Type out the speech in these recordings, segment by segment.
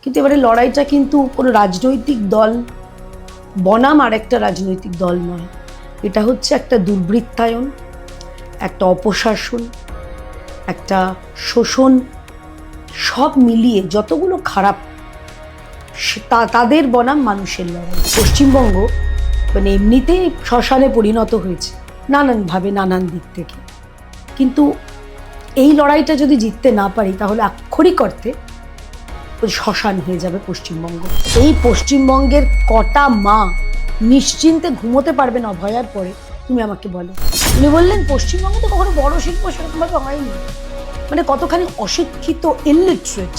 কিন্তু এবারে লড়াইটা কিন্তু কোনো রাজনৈতিক দল বনাম আর একটা রাজনৈতিক দল নয়, এটা হচ্ছে একটা দুর্বৃত্তায়ন, একটা অপশাসন, একটা শোষণ, সব মিলিয়ে যতগুলো খারাপ তাদের বনাম মানুষের লড়াই। পশ্চিমবঙ্গ মানে এমনিতেই শ্মশানে পরিণত হয়েছে নানানভাবে, নানান দিক থেকে। কিন্তু এই লড়াইটা যদি জিততে না পারি তাহলে আক্ষরিক অর্থে শ্মশান হয়ে যাবে পশ্চিমবঙ্গ। এই পশ্চিমবঙ্গের কটা মা নিশ্চিন্তে ঘুমোতে পারবেন অভয়ার পরে, তুমি আমাকে বলো। উনি বললেন পশ্চিমবঙ্গে তো কখনো বড় শিল্প সেরকমভাবে হয়নি, মানে কতখানি অশিক্ষিত, ইলিটারেট।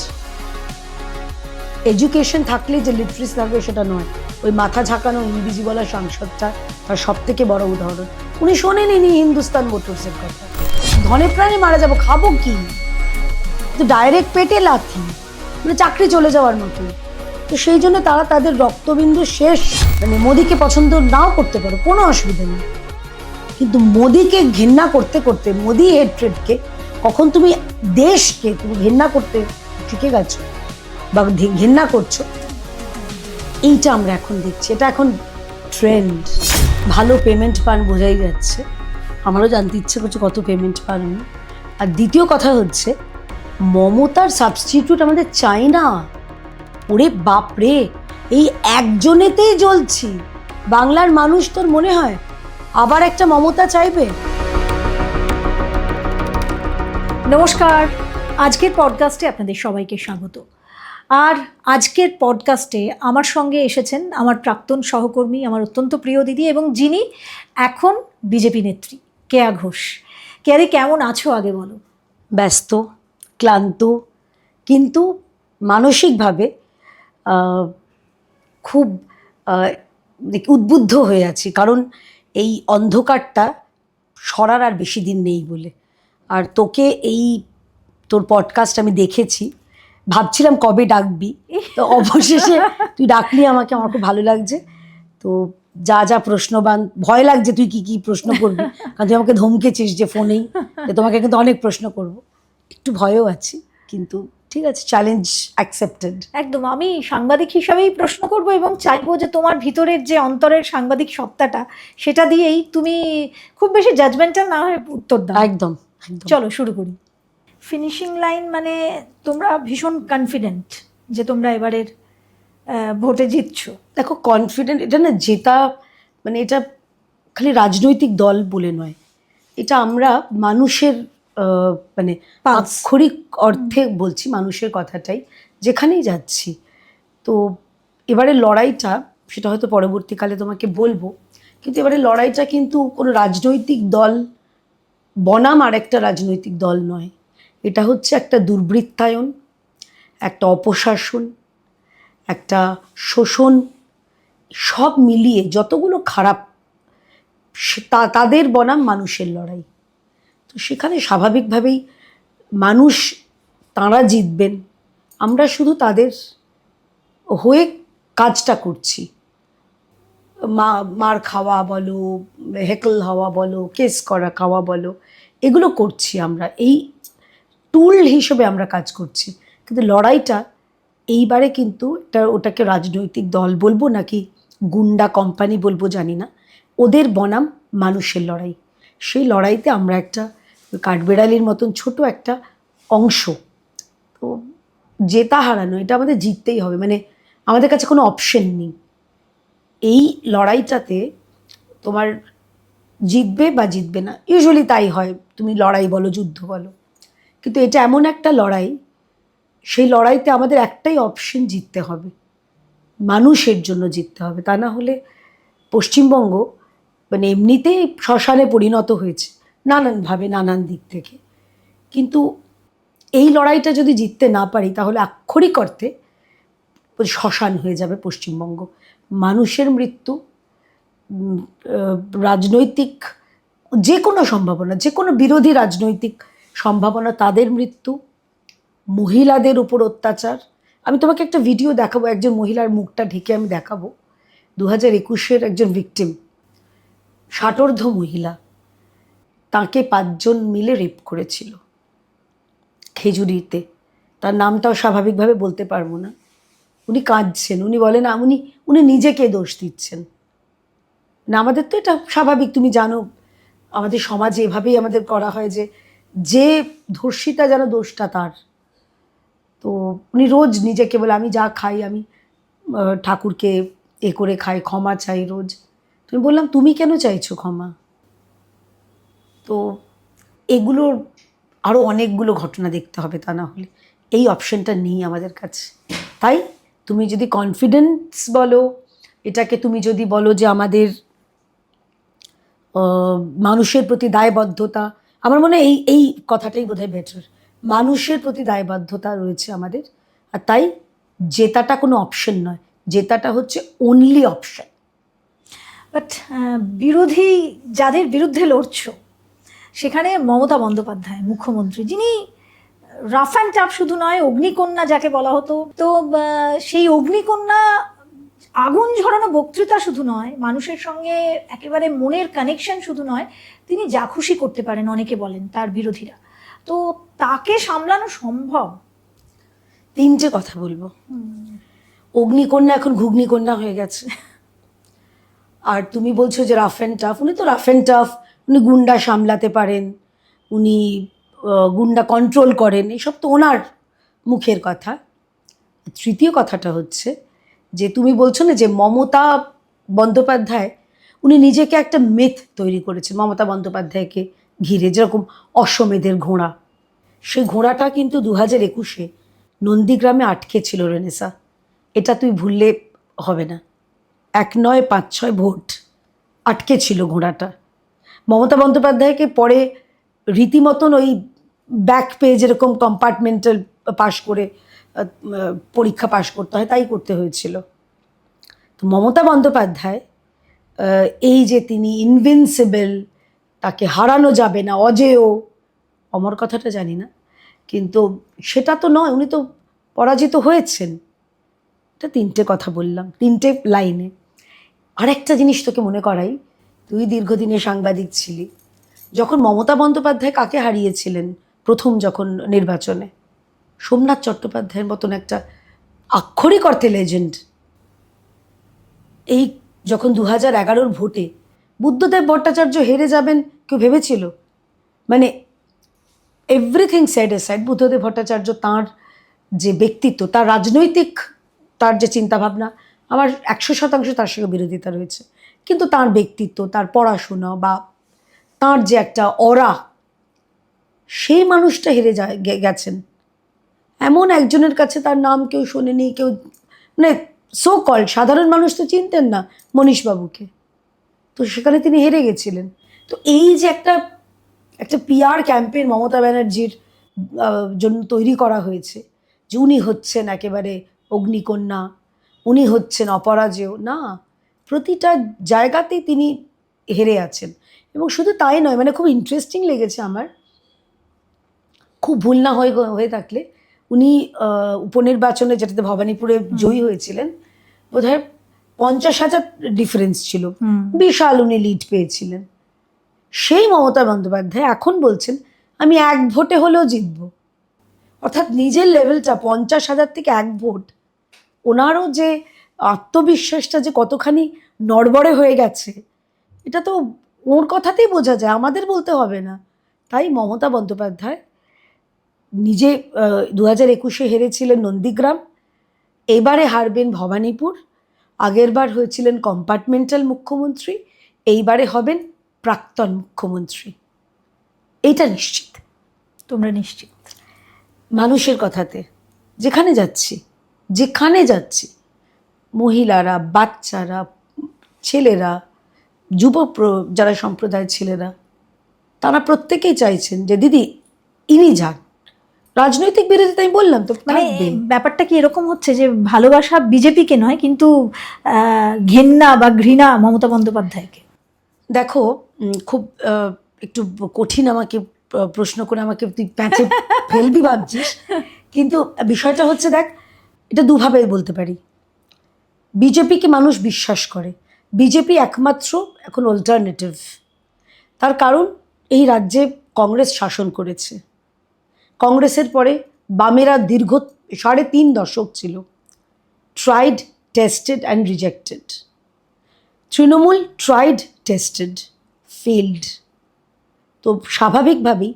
এডুকেশন থাকলে যে লিটারেসি থাকবে সেটা নয়। ওই মাথা ঝাঁকানো ইংরেজি বলা সাংসদটা তার সব থেকে বড় উদাহরণ। উনি শোনেনি হিন্দুস্তান মোটরসের কথা। ধনে প্রাণে মারা যাবো, খাবো কি? তো ডাইরেক্ট পেটে লাথি, মানে চাকরি চলে যাওয়ার মতো। তো সেই জন্য তারা তাদের রক্তবিন্দু শেষ, মানে মোদিকে পছন্দ নাও করতে পারো, কোনো অসুবিধা নেই, কিন্তু মোদিকে ঘৃণা করতে করতে, মোদি হেট্রেডকে, কখন তুমি দেশকে তুমি ঘৃণা করতে শিখে গেছো বা ঘৃণা করছো, এইটা আমরা এখন দেখছি। এটা এখন ট্রেন্ড। ভালো পেমেন্ট পান বোঝাই যাচ্ছে, আমারও জানতে ইচ্ছে করছে কত পেমেন্ট পান। আর দ্বিতীয় কথা হচ্ছে, মমতার সাবস্টিটিউট আমাদের চাই না। ওরে বাপরে, এই একজনেতেই জ্বলছি। বাংলার মানুষ তোর মনে হয় আবার একটা মমতা চাইবে? নমস্কার, আজকের পডকাস্টে আপনাদের সবাইকে স্বাগত। আর আজকের পডকাস্টে আমার সঙ্গে এসেছেন আমার প্রাক্তন সহকর্মী, আমার অত্যন্ত প্রিয় দিদি, এবং যিনি এখন বিজেপি নেত্রী, কেয়া ঘোষ। কেয়াদি, কেমন আছো আগে বলো? ব্যস্ত, ক্লান্ত, কিন্তু মানসিকভাবে খুব উদ্বুদ্ধ হয়ে আছি, কারণ এই অন্ধকারটা সরার আর বেশি দিন নেই বলে। আর তোকে এই তোর পডকাস্ট আমি দেখেছি, ভাবছিলাম কবে ডাকবি, তো অবশেষে তুই ডাকলি আমাকে, আমার খুব ভালো লাগছে। তো যা যা প্রশ্নবান, ভয় লাগছে তুই কি কি প্রশ্ন করবি, কারণ তুই আমাকে ধমকেছিস যে ফোনেই, তোমাকে কিন্তু অনেক প্রশ্ন করব, একটু ভয়ও আছি, কিন্তু ঠিক আছে, চ্যালেঞ্জ অ্যাকসেপ্টেড। একদম, আমি সাংবাদিক হিসাবেই প্রশ্ন করব এবং চাইবো যে তোমার ভিতরের যে অন্তরের সাংবাদিক সত্তাটা, সেটা দিয়েই তুমি খুব বেশি জাজমেন্টাল না হয়ে উত্তর দাও। একদম। চলো শুরু করি। ফিনিশিং লাইন মানে তোমরা ভীষণ কনফিডেন্ট যে তোমরা এবারের ভোটে জিতছো? দেখো, কনফিডেন্ট এটা না জেতা, মানে এটা খালি রাজনৈতিক দল বলে নয়, এটা আমরা মানুষের মানে আক্ষরিক অর্থে বলছি, মানুষের কথাটাই, যেখানেই যাচ্ছি। তো এবারে লড়াইটা, সেটা হয়তো পরবর্তীকালে তোমাকে বলবো, কিন্তু এবারে লড়াইটা কিন্তু কোনো রাজনৈতিক দল বনাম আর একটা রাজনৈতিক দল নয়, এটা হচ্ছে একটা দুর্বৃত্তায়ন, একটা অপশাসন, একটা শোষণ, সব মিলিয়ে যতগুলো খারাপ তাদের বনাম মানুষের লড়াই। তো সেখানে স্বাভাবিকভাবেই মানুষ, তাঁরা জিতবেন, আমরা শুধু তাদের হয়ে কাজটা করছি। মার খাওয়া বলো, হেকল হওয়া বলো, কেস করা খাওয়া বলো, এগুলো করছি আমরা, এই টুল হিসেবে আমরা কাজ করছি। কিন্তু লড়াইটা এইবারে কিন্তু ওটাকে রাজনৈতিক দল বলবো নাকি গুন্ডা কোম্পানি বলবো জানি না, ওদের বনাম মানুষের লড়াই। সেই লড়াইতে আমরা একটা কাঠবেড়ালির মতন ছোট একটা অংশ। তো জেতা হারানো, এটা আমাদের জিততেই হবে, মানে আমাদের কাছে কোনো অপশন নেই। এই লড়াইটাতে তোমার জিতবে বা জিতবে না, ইউজুয়ালি তাই হয়, তুমি লড়াই বলো, যুদ্ধ বলো, কিন্তু এটা এমন একটা লড়াই, সেই লড়াইতে আমাদের একটাই অপশন, জিততে হবে, মানুষের জন্য জিততে হবে। তা না হলে পশ্চিমবঙ্গ মানে এমনিতেই শ্মশানে পরিণত হয়েছে নানানভাবে, নানান দিক থেকে। কিন্তু এই লড়াইটা যদি জিততে না পারি তাহলে আক্ষরিক অর্থে শ্মশান হয়ে যাবে পশ্চিমবঙ্গ। মানুষের মৃত্যু, রাজনৈতিক যে কোনো সম্ভাবনা, যে কোনো বিরোধী রাজনৈতিক সম্ভাবনা, তাদের মৃত্যু, মহিলাদের উপর অত্যাচার। আমি তোমাকে একটা ভিডিও দেখাবো, একজন মহিলার মুখটা ঢেকে আমি দেখাবো, 2021-এর একজন ভিকটিম, ষাটোর্ধ্ব মহিলা, তাকে 5 জন মিলে রেপ করেছিল খেজুরিতে। তার নামটাও স্বাভাবিকভাবে বলতে পারবো না, উনি কাঁদছেন, উনি বলেন উনি উনি নিজেকে দোষ দিচ্ছেন। না, আমাদের তো এটা স্বাভাবিক, তুমি জানো আমাদের সমাজে এভাবেই আমাদের করা হয় যে যে ধর্ষিতা যেন দোষটা তার। তো উনি রোজ নিজেকে বলে আমি যা খাই আমি ঠাকুরকে করে খাই, ক্ষমা চাই রোজ। তুমি বললাম তুমি কেন চাইছো ক্ষমা? তো এগুলোর আরও অনেকগুলো ঘটনা দেখতে হবে, তা না হলে এই অপশনটা নেই আমাদের কাছে। তাই তুমি যদি কনফিডেন্স বলো, এটাকে তুমি যদি বলো যে আমাদের মানুষের প্রতি দায়বদ্ধতা, আমার মনে হয় এই এই কথাটাই বোধহয় বেটার। মানুষের প্রতি দায়বদ্ধতা রয়েছে আমাদের, আর তাই জেতাটা কোনো অপশন নয়, জেতাটা হচ্ছে অনলি অপশন। বাট বিরোধী যাদের বিরুদ্ধে লড়ছো, সেখানে মমতা বন্দ্যোপাধ্যায় মুখ্যমন্ত্রী, যিনি রাফ অ্যান্ড টাফ শুধু নয়, অগ্নিকন্যা যাকে বলা হতো, তো সেই অগ্নিকন্যা আগুন ঝরানো বক্তৃতা শুধু নয়, মানুষের সঙ্গে একেবারে মনের কানেকশন শুধু নয়, তিনি যা খুশি করতে পারেন অনেকে বলেন তার বিরোধীরা। তো তাকে সামলানো সম্ভব? তিনটে কথা বলবো। অগ্নিকন্যা এখন ঘুগনিকন্যা হয়ে গেছে। আর তুমি বলছো যে রাফ অ্যান্ড টাফ, উনি তো রাফ অ্যান্ড টাফ, উনি গুন্ডা সামলাতে পারেন, উনি গুন্ডা কন্ট্রোল করেন, এসব তো ওনার মুখের কথা। তৃতীয় কথাটা হচ্ছে যে তুমি বলছো না যে মমতা বন্দ্যোপাধ্যায়, উনি নিজেকে একটা মিথ তৈরি করেছেন মমতা বন্দ্যোপাধ্যায়কে ঘিরে, যেরকম অশ্বমেধের ঘোড়া। সেই ঘোড়াটা কিন্তু 2021-এ নন্দীগ্রামে আটকে ছিল রেনেসা, এটা তুই ভুললে হবে না। 1 নয় 5-6 ভোট আটকে ছিল ঘোড়াটা। মমতা বন্দ্যোপাধ্যায়কে পরে রীতিমতন ওই ব্যাক পেয়ে যেরকম কম্পার্টমেন্টাল পাশ করে পরীক্ষা পাশ করতে হয় তাই করতে হয়েছিল। তো মমতা বন্দ্যোপাধ্যায় এই যে তিনি ইনভিনসিবল, তাকে হারানো যাবে না, অজেয়, অমর কথাটা জানি না, কিন্তু সেটা তো নয়, উনি তো পরাজিত হয়েছেন। এটা তিনটে কথা বললাম, তিনটে লাইনে। আরেকটা জিনিস তোকে মনে করাই, তুই দীর্ঘদিনের সাংবাদিক ছিলি, যখন মমতা বন্দ্যোপাধ্যায় কাকে হারিয়েছিলেন প্রথম যখন নির্বাচনে? সোমনাথ চট্টোপাধ্যায়ের মতন একটা আক্ষরিক অর্থে লেজেন্ড। এই যখন 2011-র ভোটে বুদ্ধদেব ভট্টাচার্য হেরে যাবেন কেউ ভেবেছিল? মানে everything said aside, Buddhadeb Bhattacharya তাঁর যে ব্যক্তিত্ব, তার রাজনৈতিক, তার যে চিন্তাভাবনা, আমার 100% তার সঙ্গে বিরোধিতা রয়েছে, কিন্তু তার ব্যক্তিত্ব, তার পড়াশোনা বা তার যে একটা অরা, সেই মানুষটা হেরে গেছেন। এমন একজনের কাছে তার নাম কেউ শোনেনি, কেউ মানে সো কল সাধারণ মানুষ তো চিনতেন না মনীশবাবুকে, তো সেখানে তিনি হেরে গেছিলেন। তো এই যে একটা একটা পিআর ক্যাম্পেইন মমতা ব্যানার্জির জন্য তৈরি করা হয়েছে, যে উনি হচ্ছেন একেবারে অগ্নিকন্যা, উনি হচ্ছেন অপরাজেয়, না, প্রতিটা জায়গাতেই তিনি হেরে আছেন। এবং শুধু তাই নয়, মানে খুব ইন্টারেস্টিং লেগেছে আমার, খুব ভুল না হয়ে থাকলে, উনি উপনির্বাচনে যেটাতে ভবানীপুরে জয়ী হয়েছিলেন, বোধহয় 50,000 ডিফারেন্স ছিল, বিশাল উনি লিড পেয়েছিলেন। সেই মমতা বন্দ্যোপাধ্যায় এখন বলছেন আমি 1 ভোটে হলেও জিতব। অর্থাৎ নিজের লেভেলটা 50,000 থেকে 1 ভোট, ওনারও যে আত্মবিশ্বাসটা যে কতখানি নড়বড়ে হয়ে গেছে, এটা তো ওর কথাতেই বোঝা যায়, আমাদের বলতে হবে না। তাই মমতা বন্দ্যোপাধ্যায় নিজে 2021-এ হেরেছিলেন নন্দীগ্রাম, এবারে হারবেন ভবানীপুর, আগের বার হয়েছিলেন কম্পার্টমেন্টাল মুখ্যমন্ত্রী, এইবারে হবেন প্রাক্তন মুখ্যমন্ত্রী, এইটা নিশ্চিত। তোমরা নিশ্চিত? মানুষের কথাতে যেখানে যাচ্ছি, মহিলারা, বাচ্চারা, ছেলেরা, যারা সম্প্রদায়ের ছেলেরা, তারা প্রত্যেকেই চাইছেন যে দিদি ইনি যান। রাজনৈতিক বিরোধিতা আমি বললাম তো, মানে থাকবে। ব্যাপারটা কি এরকম হচ্ছে যে ভালোবাসা বিজেপিকে নয়, কিন্তু ঘেন্না বা ঘৃণা মমতা বন্দ্যোপাধ্যায়কে? দেখো, খুব একটু কঠিন আমাকে প্রশ্ন করে আমাকে তুই প্যাঁচে ফেলবি ভাবছিস, কিন্তু বিষয়টা হচ্ছে, দেখ, এটা দুভাবে বলতে পারি। বিজেপিকে মানুষ বিশ্বাস করে, বিজেপি একমাত্র এখন অল্টারনেটিভ। তার কারণ এই রাজ্যে কংগ্রেস শাসন করেছে, কংগ্রেসের পরে বামেরা দীর্ঘ 3.5 দশক ছিল, tried, tested and rejected. Trinamool tried, tested, failed. তো স্বাভাবিকভাবেই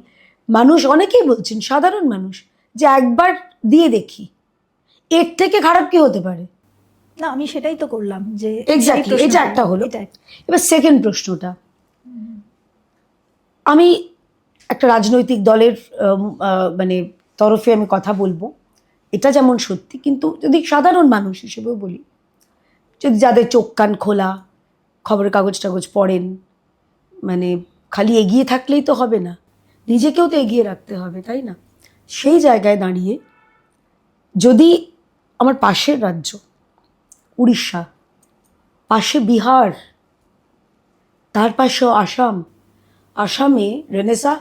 মানুষ অনেকেই বলছেন, সাধারণ মানুষ, যে একবার দিয়ে দেখি, এর থেকে খারাপ কি হতে পারে। না, আমি সেটাই তো করলাম যে এক্স্যাক্টলি, এটা একটা হলো। এটা এবার সেকেন্ড প্রশ্নটা, আমি একটা রাজনৈতিক দলের মানে তরফে আমি কথা বলবো, এটা যেমন সত্যি, কিন্তু যদি সাধারণ মানুষ হিসেবেও বলি, যদি যাদের চোখ কান খোলা, খবরের কাগজ টাগজ পড়েন, মানে খালি এগিয়ে থাকলেই তো হবে না, নিজেকেও তো এগিয়ে রাখতে হবে, তাই না? সেই জায়গায় দাঁড়িয়ে যদি আমার পাশের রাজ্য উড়িষ্যা, পাশে বিহার, তার পাশে আসাম, আসামে রেনেসা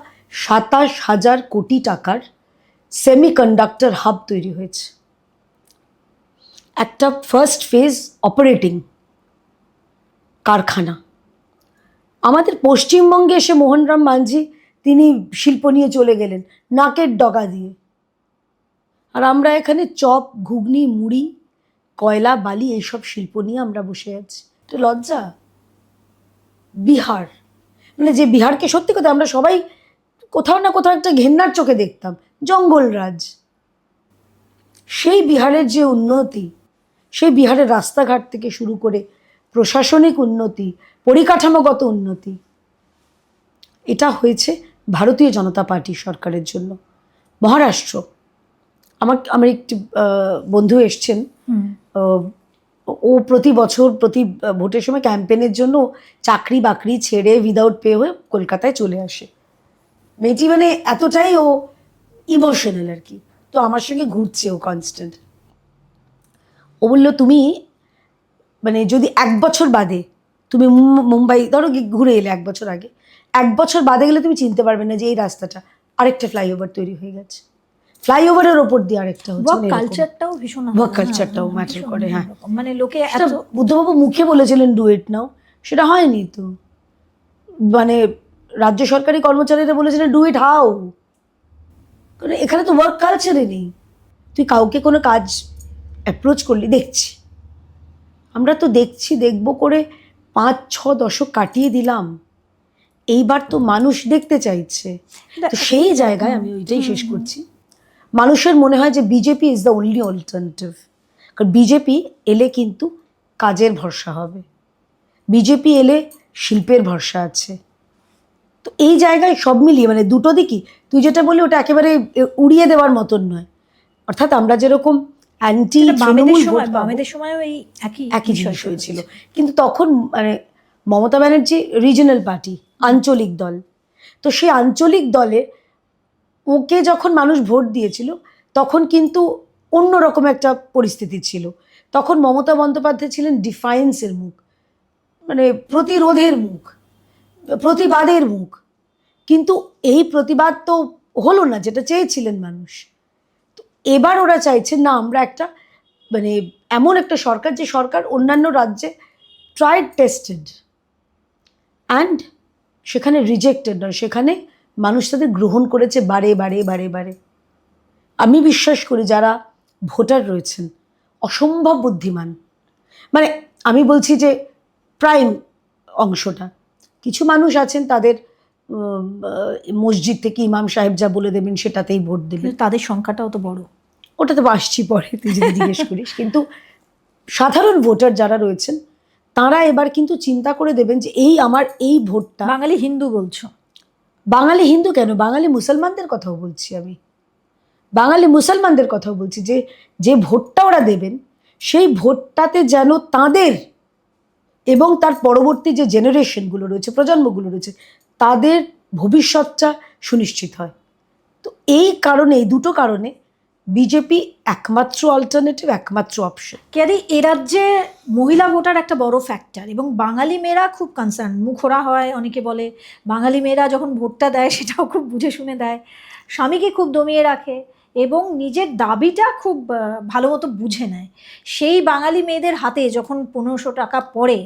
27,000 কোটি টাকার সেমিকন্ডাক্টর হাব তৈরি হয়েছে, একটা ফার্স্ট ফেজ অপারেটিং কারখানা। আমাদের পশ্চিমবঙ্গে এসে মোহনরাম মাঝি তিনি শিল্প নিয়ে চলে গেলেন নাকের ডগা দিয়ে, আর আমরা এখানে চপ, ঘুগনি, মুড়ি, কয়লা, বালি এইসব শিল্প নিয়ে আমরা বসে আছি। এটা লজ্জা। বিহার, মানে যে বিহারকে সত্যি কথা আমরা সবাই কোথাও না কোথাও একটা ঘেন্নার চোখে দেখতাম, জঙ্গলরাজ, সেই বিহারের যে উন্নতি, সেই বিহারের রাস্তাঘাট থেকে শুরু করে প্রশাসনিক উন্নতি, পরিকাঠামোগত উন্নতি, এটা হয়েছে ভারতীয় জনতা পার্টি সরকারের জন্য। মহারাষ্ট্র, আমার একটি বন্ধু এসছেন, ও প্রতি বছর প্রতি ভোটের সময় ক্যাম্পেনের জন্য চাকরি বাকরি ছেড়ে উইদাউট পে হয়ে কলকাতায় চলে আসে। মেয়েটি মানে এতটাই ও ইমোশনাল আর কি। তো আমার সঙ্গে ঘুরছে ও কনস্ট্যান্ট। ও বললো, তুমি মানে যদি 1 বছর বাদে তুমি মুম্বাই ধরো ঘুরে এলে 1 বছর আগে, 1 বছর বাদে গেলে তুমি চিনতে পারবে না যে এই রাস্তাটা আরেকটা ফ্লাইওভার তৈরি হয়ে গেছে, ফ্লাইওভারের ওপর দিয়ে আরেকটা হচ্ছে। ওয়ার্ক কালচারটাও ভীষণ, ওয়ার্ক কালচারটাও ম্যাটার করে। হ্যাঁ, মানে লোকে সেটা বুদ্ধবাবু মুখে বলেছিলেন ডু ইট নাও, সেটা হয়নি তো। মানে রাজ্য সরকারি কর্মচারীরা বলেছিলেন ডু ইট হাউ, কারণ এখানে তো ওয়ার্ক কালচারে নেই। তুই কাউকে কোনো কাজ অ্যাপ্রোচ করলি, দেখছি আমরা তো দেখছি, দেখবো করে 5-6 দশক কাটিয়ে দিলাম, এইবার তো মানুষ দেখতে চাইছে। তো সেই জায়গায় আমি ওইটাই শেষ করছি, মানুষের মনে হয় যে BJP is the only alternative. কারণ বিজেপি এলে কিন্তু কাজের ভরসা হবে, বিজেপি এলে শিল্পের ভরসা আছে। তো এই জায়গায় সব মিলিয়ে মানে দুটো দিকই, তুই যেটা বললি ওটা একেবারে উড়িয়ে দেওয়ার মতন নয়। অর্থাৎ আমরা যেরকম অ্যান্টি বামেদের সময়ও এই একই জিনিস হয়েছিল, কিন্তু তখন মানে মমতা ব্যানার্জি রিজনাল পার্টি, আঞ্চলিক দল, তো সেই আঞ্চলিক দলে ওকে যখন মানুষ ভোট দিয়েছিল তখন কিন্তু অন্যরকম একটা পরিস্থিতি ছিল। তখন মমতা বন্দ্যোপাধ্যায় ছিলেন ডিফায়েন্সের মুখ, মানে প্রতিরোধের মুখ, প্রতিবাদের মুখ। কিন্তু এই প্রতিবাদ তো হলো না যেটা চেয়েছিলেন মানুষ। তো এবার ওরা চাইছে না, আমরা একটা মানে এমন একটা সরকার, যে সরকার অন্যান্য রাজ্যে ট্রাইড, টেস্টেড অ্যান্ড সেখানে রিজেক্টেড নয়, সেখানে মানুষ তাদের গ্রহণ করেছে বারে বারে বারে বারে। আমি বিশ্বাস করি যারা ভোটার রয়েছেন অসম্ভব বুদ্ধিমান, মানে আমি বলছি যে প্রাইম অংশটা, কিছু মানুষ আছেন তাদের মসজিদ থেকে ইমাম সাহেব যা বলে দেবেন সেটাতেই ভোট দেবেন, তাদের সংখ্যাটাও তো বড়। ওটা তো আসছি পরে, তুই যদি জিজ্ঞেস করিস। কিন্তু সাধারণ ভোটার যারা রয়েছেন তারা এবার কিন্তু চিন্তা করে দেবেন যে এই আমার এই ভোটটা। বাঙালি হিন্দু বলছো? বাঙালি হিন্দু কেন, বাঙালি মুসলমানদের কথাও বলছি আমি, বাঙালি মুসলমানদের কথাও বলছি, যে যে ভোটটা ওরা দেবেন সেই ভোটটাতে যেন তাদের এবং তার পরবর্তী যে জেনারেশনগুলো রয়েছে, প্রজন্মগুলো রয়েছে, তাদের ভবিষ্যৎটা সুনিশ্চিত হয়। তো এই কারণে, এই দুটো কারণে বিজেপি একমাত্র অল্টারনেটিভ, একমাত্র অপশন। ক্যারি, এ রাজ্যে মহিলা ভোটার একটা বড় ফ্যাক্টর, এবং বাঙালি মেয়েরা খুব কনসার্ন, মুখোরা হয়। অনেকে বলে বাঙালি মেয়েরা যখন ভোটটা দেয় সেটাও খুব বুঝে শুনে দেয়, স্বামীকে খুব দমিয়ে রাখে এবং নিজের দাবিটা খুব ভালো মতো বুঝে নেয়। সেই বাঙালি মেয়েদের হাতে যখন 1500 টাকা পড়ে,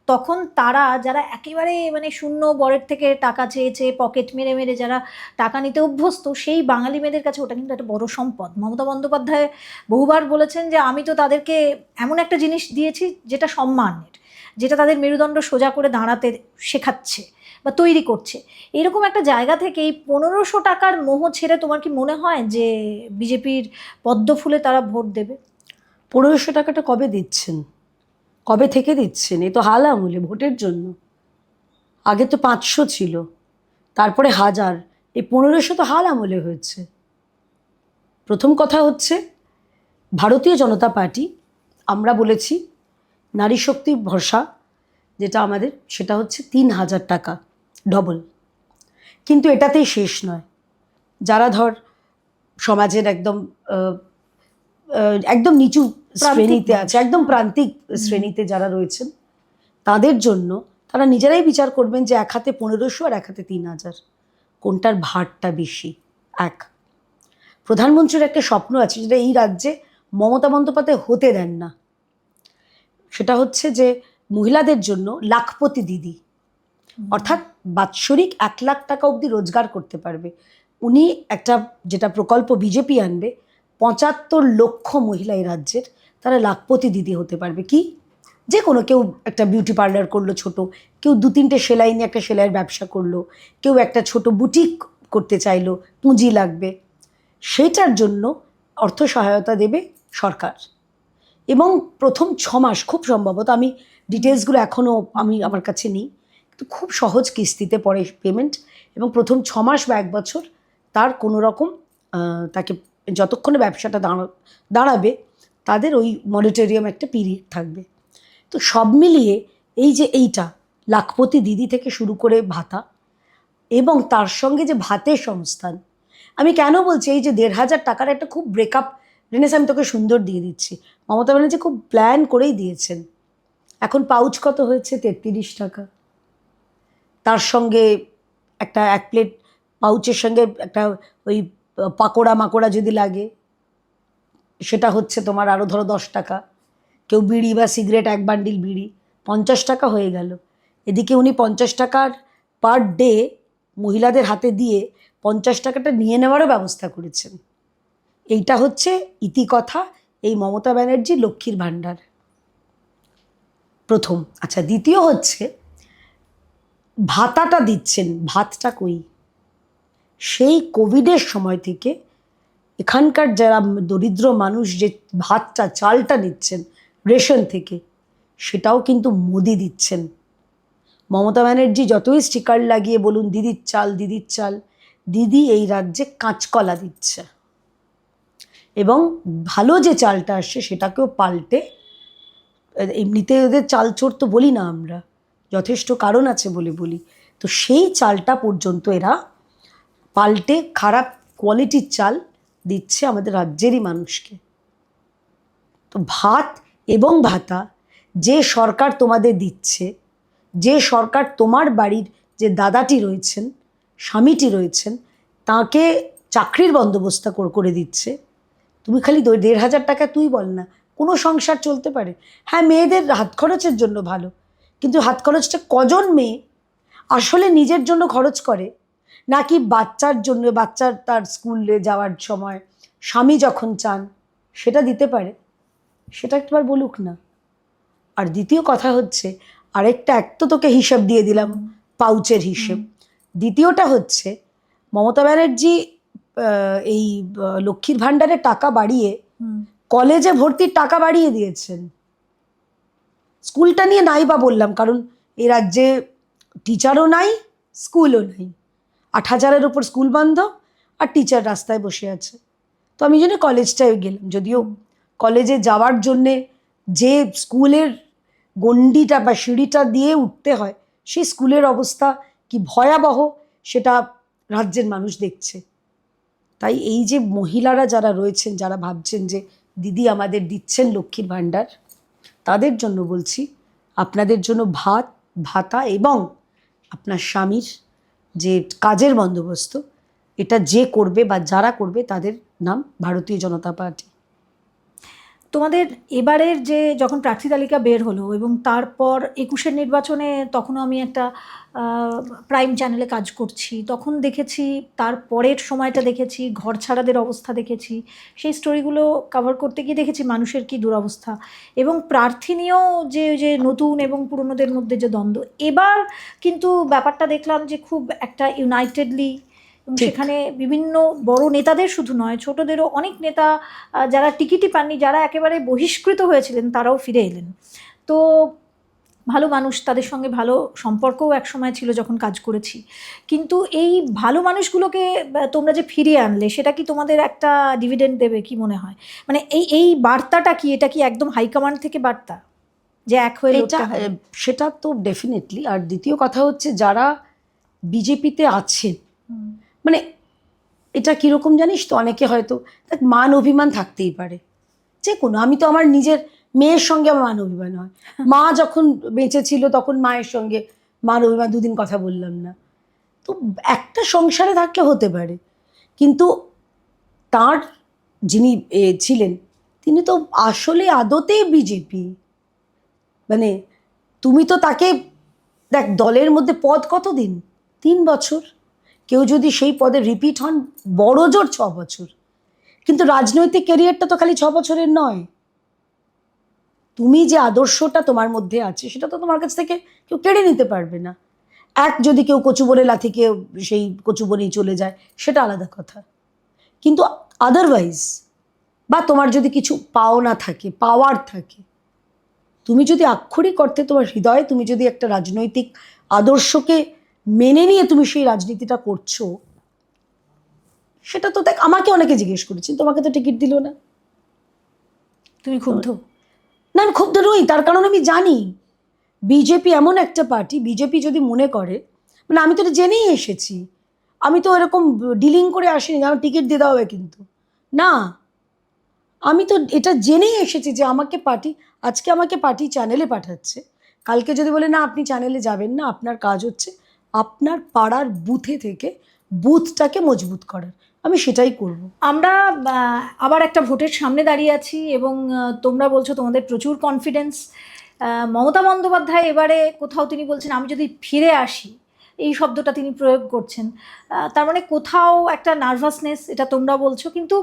তখন তারা যারা একেবারে মানে শূন্য বরের থেকে টাকা চেয়েছে, পকেট মেরে মেরে যারা টাকা নিতে অভ্যস্ত, সেই বাঙালি মেয়েদের কাছে ওটা কিন্তু একটা বড় সম্পদ। মমতা বন্দ্যোপাধ্যায় বহুবার বলেছেন যে আমি তো তাদেরকে এমন একটা জিনিস দিয়েছি যেটা সম্মানের, যেটা তাদের মেরুদণ্ড সোজা করে দাঁড়াতে শেখাচ্ছে বা তৈরি করছে। এরকম একটা জায়গা থেকে এই 1500 টাকার মোহ ছেড়ে তোমার কি মনে হয় যে বিজেপির পদ্ম ফুলে তারা ভোট দেবে? 1500 টাকাটা কবে দিচ্ছেন, কবে থেকে দিচ্ছেন? এ তো হাল আমলে ভোটের জন্য। আগে তো 500 ছিল, তারপরে 1000, এই 1500 তো হাল আমলে হয়েছে। প্রথম কথা হচ্ছে ভারতীয় জনতা পার্টি, আমরা বলেছি নারী শক্তির ভরসা যেটা আমাদের, সেটা হচ্ছে 3000 টাকা ডবল। কিন্তু এটাতেই শেষ নয়। যারা ধর সমাজের একদম নিচু শ্রেণীতে আছে, একদম প্রান্তিক শ্রেণীতে যারা রয়েছেন, তাদের জন্য তারা নিজেরাই বিচার করবেন যে এক হাতে 1500 আর এক হাতে 3000 কোনটার ভারটা বেশি। এক, প্রধানমন্ত্রীর একটা স্বপ্ন আছে যেটা এই রাজ্যে মমতা বন্দ্যোপাধ্যায় হতে দেন না, সেটা হচ্ছে যে মহিলাদের জন্য লাখপতি দিদি, অর্থাৎ বাৎসরিক 1 লাখ টাকা অবধি রোজগার করতে পারবে। উনি একটা যেটা প্রকল্প বিজেপি আনবে, 75 লক্ষ মহিলা এই রাজ্যের, তারা লাখপতি দিদি হতে পারবে। কি, যে কোনো, কেউ একটা বিউটি পার্লার করলো ছোট, কেউ 2-3টে সেলাই নিয়ে একটা সেলাইয়ের ব্যবসা করলো, কেউ একটা ছোট বুটিক করতে চাইলো, পুঁজি লাগবে, সেইটার জন্য অর্থ সহায়তা দেবে সরকার। এবং প্রথম 6 মাস খুব সম্ভবত, আমি ডিটেলসগুলো এখনও আমার কাছে নেই, কিন্তু খুব সহজ কিস্তিতে পড়ে পেমেন্ট, এবং প্রথম 6 মাস বা 1 বছর তার কোনো রকম তাকে যতক্ষণে ব্যবসাটা দাঁড়াবে তাদের ওই মনিটরিয়াম একটা পিরিয়ড থাকবে। তো সব মিলিয়ে এই যে এইটা লাখপতি দিদি থেকে শুরু করে ভাতা, এবং তার সঙ্গে যে ভাতের সংস্থান, আমি কেন বলছি এই যে 1500 টাকার একটা খুব ব্রেকআপ রেনেস আমি তোকে সুন্দর দিয়ে দিচ্ছি, মমতা ব্যানার্জি খুব প্ল্যান করেই দিয়েছেন। এখন পাউচ কত হয়েছে? 33 টাকা। তার সঙ্গে একটা 1 প্লেট পাউচের সঙ্গে একটা ওই পাকোড়া মাকোড়া যদি লাগে, সেটা হচ্ছে তোমার আরও ধরো 10 টাকা। কেউ বিড়ি বা সিগারেট 1 বান্ডিল বিড়ি 50 টাকা হয়ে গেল। এদিকে উনি 50 টাকার পার ডে মহিলাদের হাতে দিয়ে 50 টাকাটা নিয়ে নেওয়ারও ব্যবস্থা করেছেন। এইটা হচ্ছে ইতিকথা এই মমতা ব্যানার্জি লক্ষ্মীর ভাণ্ডার প্রথম। আচ্ছা, দ্বিতীয় হচ্ছে ভাতাটা দিচ্ছেন, ভাতটা কই? সেই কোভিডের সময় থেকে এখানকার যারা দরিদ্র মানুষ যে ভাতটা, চালটা নিচ্ছেন রেশন থেকে, সেটাও কিন্তু মোদি দিচ্ছেন। মমতা ব্যানার্জি যতই স্টিকার লাগিয়ে বলুন দিদির চাল, দিদির চাল, দিদি এই রাজ্যে কাঁচকলা দিচ্ছে। এবং ভালো যে চালটা আসছে সেটাকেও পাল্টে, এমনিতে ওদের চাল চোর তো বলি না আমরা, যথেষ্ট কারণ আছে বলে বলি, তো সেই চালটা পর্যন্ত এরা পাল্টে খারাপ কোয়ালিটির চাল দিচ্ছে আমাদের রাজ্যেরই মানুষকে। তো ভাত এবং ভাতা যে সরকার তোমাদের দিচ্ছে, যে সরকার তোমার বাড়ির যে দাদাটি রয়েছেন, স্বামীটি রয়েছেন, তাকে চাকরির বন্দোবস্ত করে দিচ্ছে, তুমি খালি 1500 টাকা তুই বল না, কোনো সংসার চলতে পারে? হ্যাঁ, মেয়েদের হাত খরচের জন্য ভালো, কিন্তু হাত খরচটা কজন মেয়ে আসলে নিজের জন্য খরচ করে, নাকি বাচ্চার জন্য, বাচ্চার তার স্কুলে যাওয়ার সময় স্বামী যখন চান সেটা দিতে পারে? সেটা একবার বলুক না। আর দ্বিতীয় কথা হচ্ছে, আরেকটা, এক তো তোকে হিসেব দিয়ে দিলাম পাউচের হিসেব, দ্বিতীয়টা হচ্ছে মমতা ব্যানার্জি এই লক্ষ্মীর ভাণ্ডারে টাকা বাড়িয়ে কলেজে ভর্তির টাকা বাড়িয়ে দিয়েছেন। স্কুলটা নিয়ে নাই বা বললাম, কারণ এই রাজ্যে টিচারও নাই, স্কুলও নাই। 8000-এর ওপর স্কুল বন্ধ, আর টিচার রাস্তায় বসে আছে। তো আমি জন্য কলেজটায় গেলাম, যদিও কলেজে যাওয়ার জন্যে যে স্কুলের গণ্ডিটা বা সিঁড়িটা দিয়ে উঠতে হয়, সেই স্কুলের অবস্থা কি ভয়াবহ সেটা রাজ্যের মানুষ দেখছে। তাই এই যে মহিলারা যারা রয়েছেন, যারা ভাবছেন যে দিদি আমাদের দিচ্ছেন লক্ষ্মীর ভাণ্ডার, তাদের জন্য বলছি, আপনাদের জন্য ভাত, ভাতা এবং আপনার স্বামীর যে কাজের বন্দোবস্ত, এটা যে করবে বা যারা করবে তাদের নাম ভারতীয় জনতা পার্টি। তোমাদের এবারের যে যখন প্রার্থী তালিকা বের হলো এবং তারপর 21-এর নির্বাচনে তখনও আমি একটা প্রাইম চ্যানেলে কাজ করছি, তখন দেখেছি, তার পরের সময়টা দেখেছি, ঘর ছাড়াদের অবস্থা দেখেছি, সেই স্টোরিগুলো কভার করতে গিয়ে দেখেছি মানুষের কি দুরবস্থা এবং প্রার্থী নিয়েও যে যে নতুন এবং পুরনোদের মধ্যে যে দ্বন্দ্ব। এবার কিন্তু ব্যাপারটা দেখলাম যে খুব একটা ইউনাইটেডলি, এবং ঠিক। সেখানে বিভিন্ন বড় নেতাদের শুধু নয়, ছোটদেরও অনেক নেতা যারা টিকিটই পাননি, যারা একেবারে বহিষ্কৃত হয়েছিলেন, তারাও ফিরে এলেন। তো ভালো মানুষ, তাদের সঙ্গে ভালো সম্পর্কও একসময় ছিল যখন কাজ করেছি। কিন্তু এই ভালো মানুষগুলোকে তোমরা যে ফিরিয়ে আনলে, সেটা কি তোমাদের একটা ডিভিডেন্ড দেবে কি মনে হয়? মানে এই এই বার্তাটা কি, এটা কি একদম হাইকমান্ড থেকে বার্তা যে এক হয়ে লড়তে এটা হবে? সেটা তো ডেফিনেটলি। আর দ্বিতীয় কথা হচ্ছে, যারা বিজেপিতে আছেন, মানে এটা কীরকম জানিস তো, অনেকে হয়তো দেখ, মান অভিমান থাকতেই পারে যে কোনো। আমি তো আমার নিজের মেয়ের সঙ্গে আমার মান অভিমান হয়। মা যখন বেঁচে ছিল তখন মায়ের সঙ্গে মান অভিমান, দুদিন কথা বললাম না। তো একটা সংসারে থাকলে হতে পারে, কিন্তু তার যিনি ছিলেন, তিনি তো আসলে আদতে বিজেপি। মানে তুমি তো তাকে, দেখ, দলের মধ্যে পদ কতদিন, 3 বছর। কেউ যদি সেই পদে রিপিট হন, বড় জোর 6 বছর। কিন্তু রাজনৈতিক ক্যারিয়ারটা তো খালি 6 বছরের নয়। তুমি যে আদর্শটা তোমার মধ্যে আছে, সেটা তো তোমার কাছ থেকে কেউ কেড়ে নিতে পারবে না। যদি কেউ কচু বলে লাথিকে সেই কচু বলেই চলে যায়, সেটা আলাদা কথা। কিন্তু আদারওয়াইজ, বা তোমার যদি কিছু পাওনা থাকে, পাওয়ার থাকে, তুমি যদি আক্ষরিক অর্থে তোমার হৃদয়ে, তুমি যদি একটা রাজনৈতিক আদর্শকে মেনে নিয়ে তুমি সেই রাজনীতিটা করছো, সেটা তো দেখ, আমাকে অনেকে জিজ্ঞেস করেছেন, তোমাকে তো টিকিট দিল না। তুমি ক্ষুব্ধ? না, আমি ক্ষুব্ধ নই, তার কারণ আমি জানি বিজেপি এমন একটা পার্টি, বিজেপি যদি মনে করে, মানে আমি তো এটা জেনেই এসেছি, আমি তো এরকম ডিলিং করে আসিনি আমার টিকিট দিয়ে দেওয়া হবে, কিন্তু না, আমি তো এটা জেনেই এসেছি যে আজকে আমাকে পার্টি চ্যানেলে পাঠাচ্ছে, কালকে যদি বলে না আপনি চ্যানেলে যাবেন না, আপনার কাজ হচ্ছে আপনার পাড়ার বুথে থেকে বুথটাকে মজবুত করার, আমি সেটাই করব। আমরা আবার একটা ভোটের সামনে দাঁড়িয়ে আছি এবং তোমরা বলছো তোমাদের প্রচুর কনফিডেন্স। মমতা বন্দ্যোপাধ্যায় এবারে কোথাও তিনি বলছেন আমি যদি ফিরে আসি, এই শব্দটা তিনি প্রয়োগ করছেন। তার মানে কোথাও একটা নার্ভাসনেস, এটা তোমরা বলছো। কিন্তু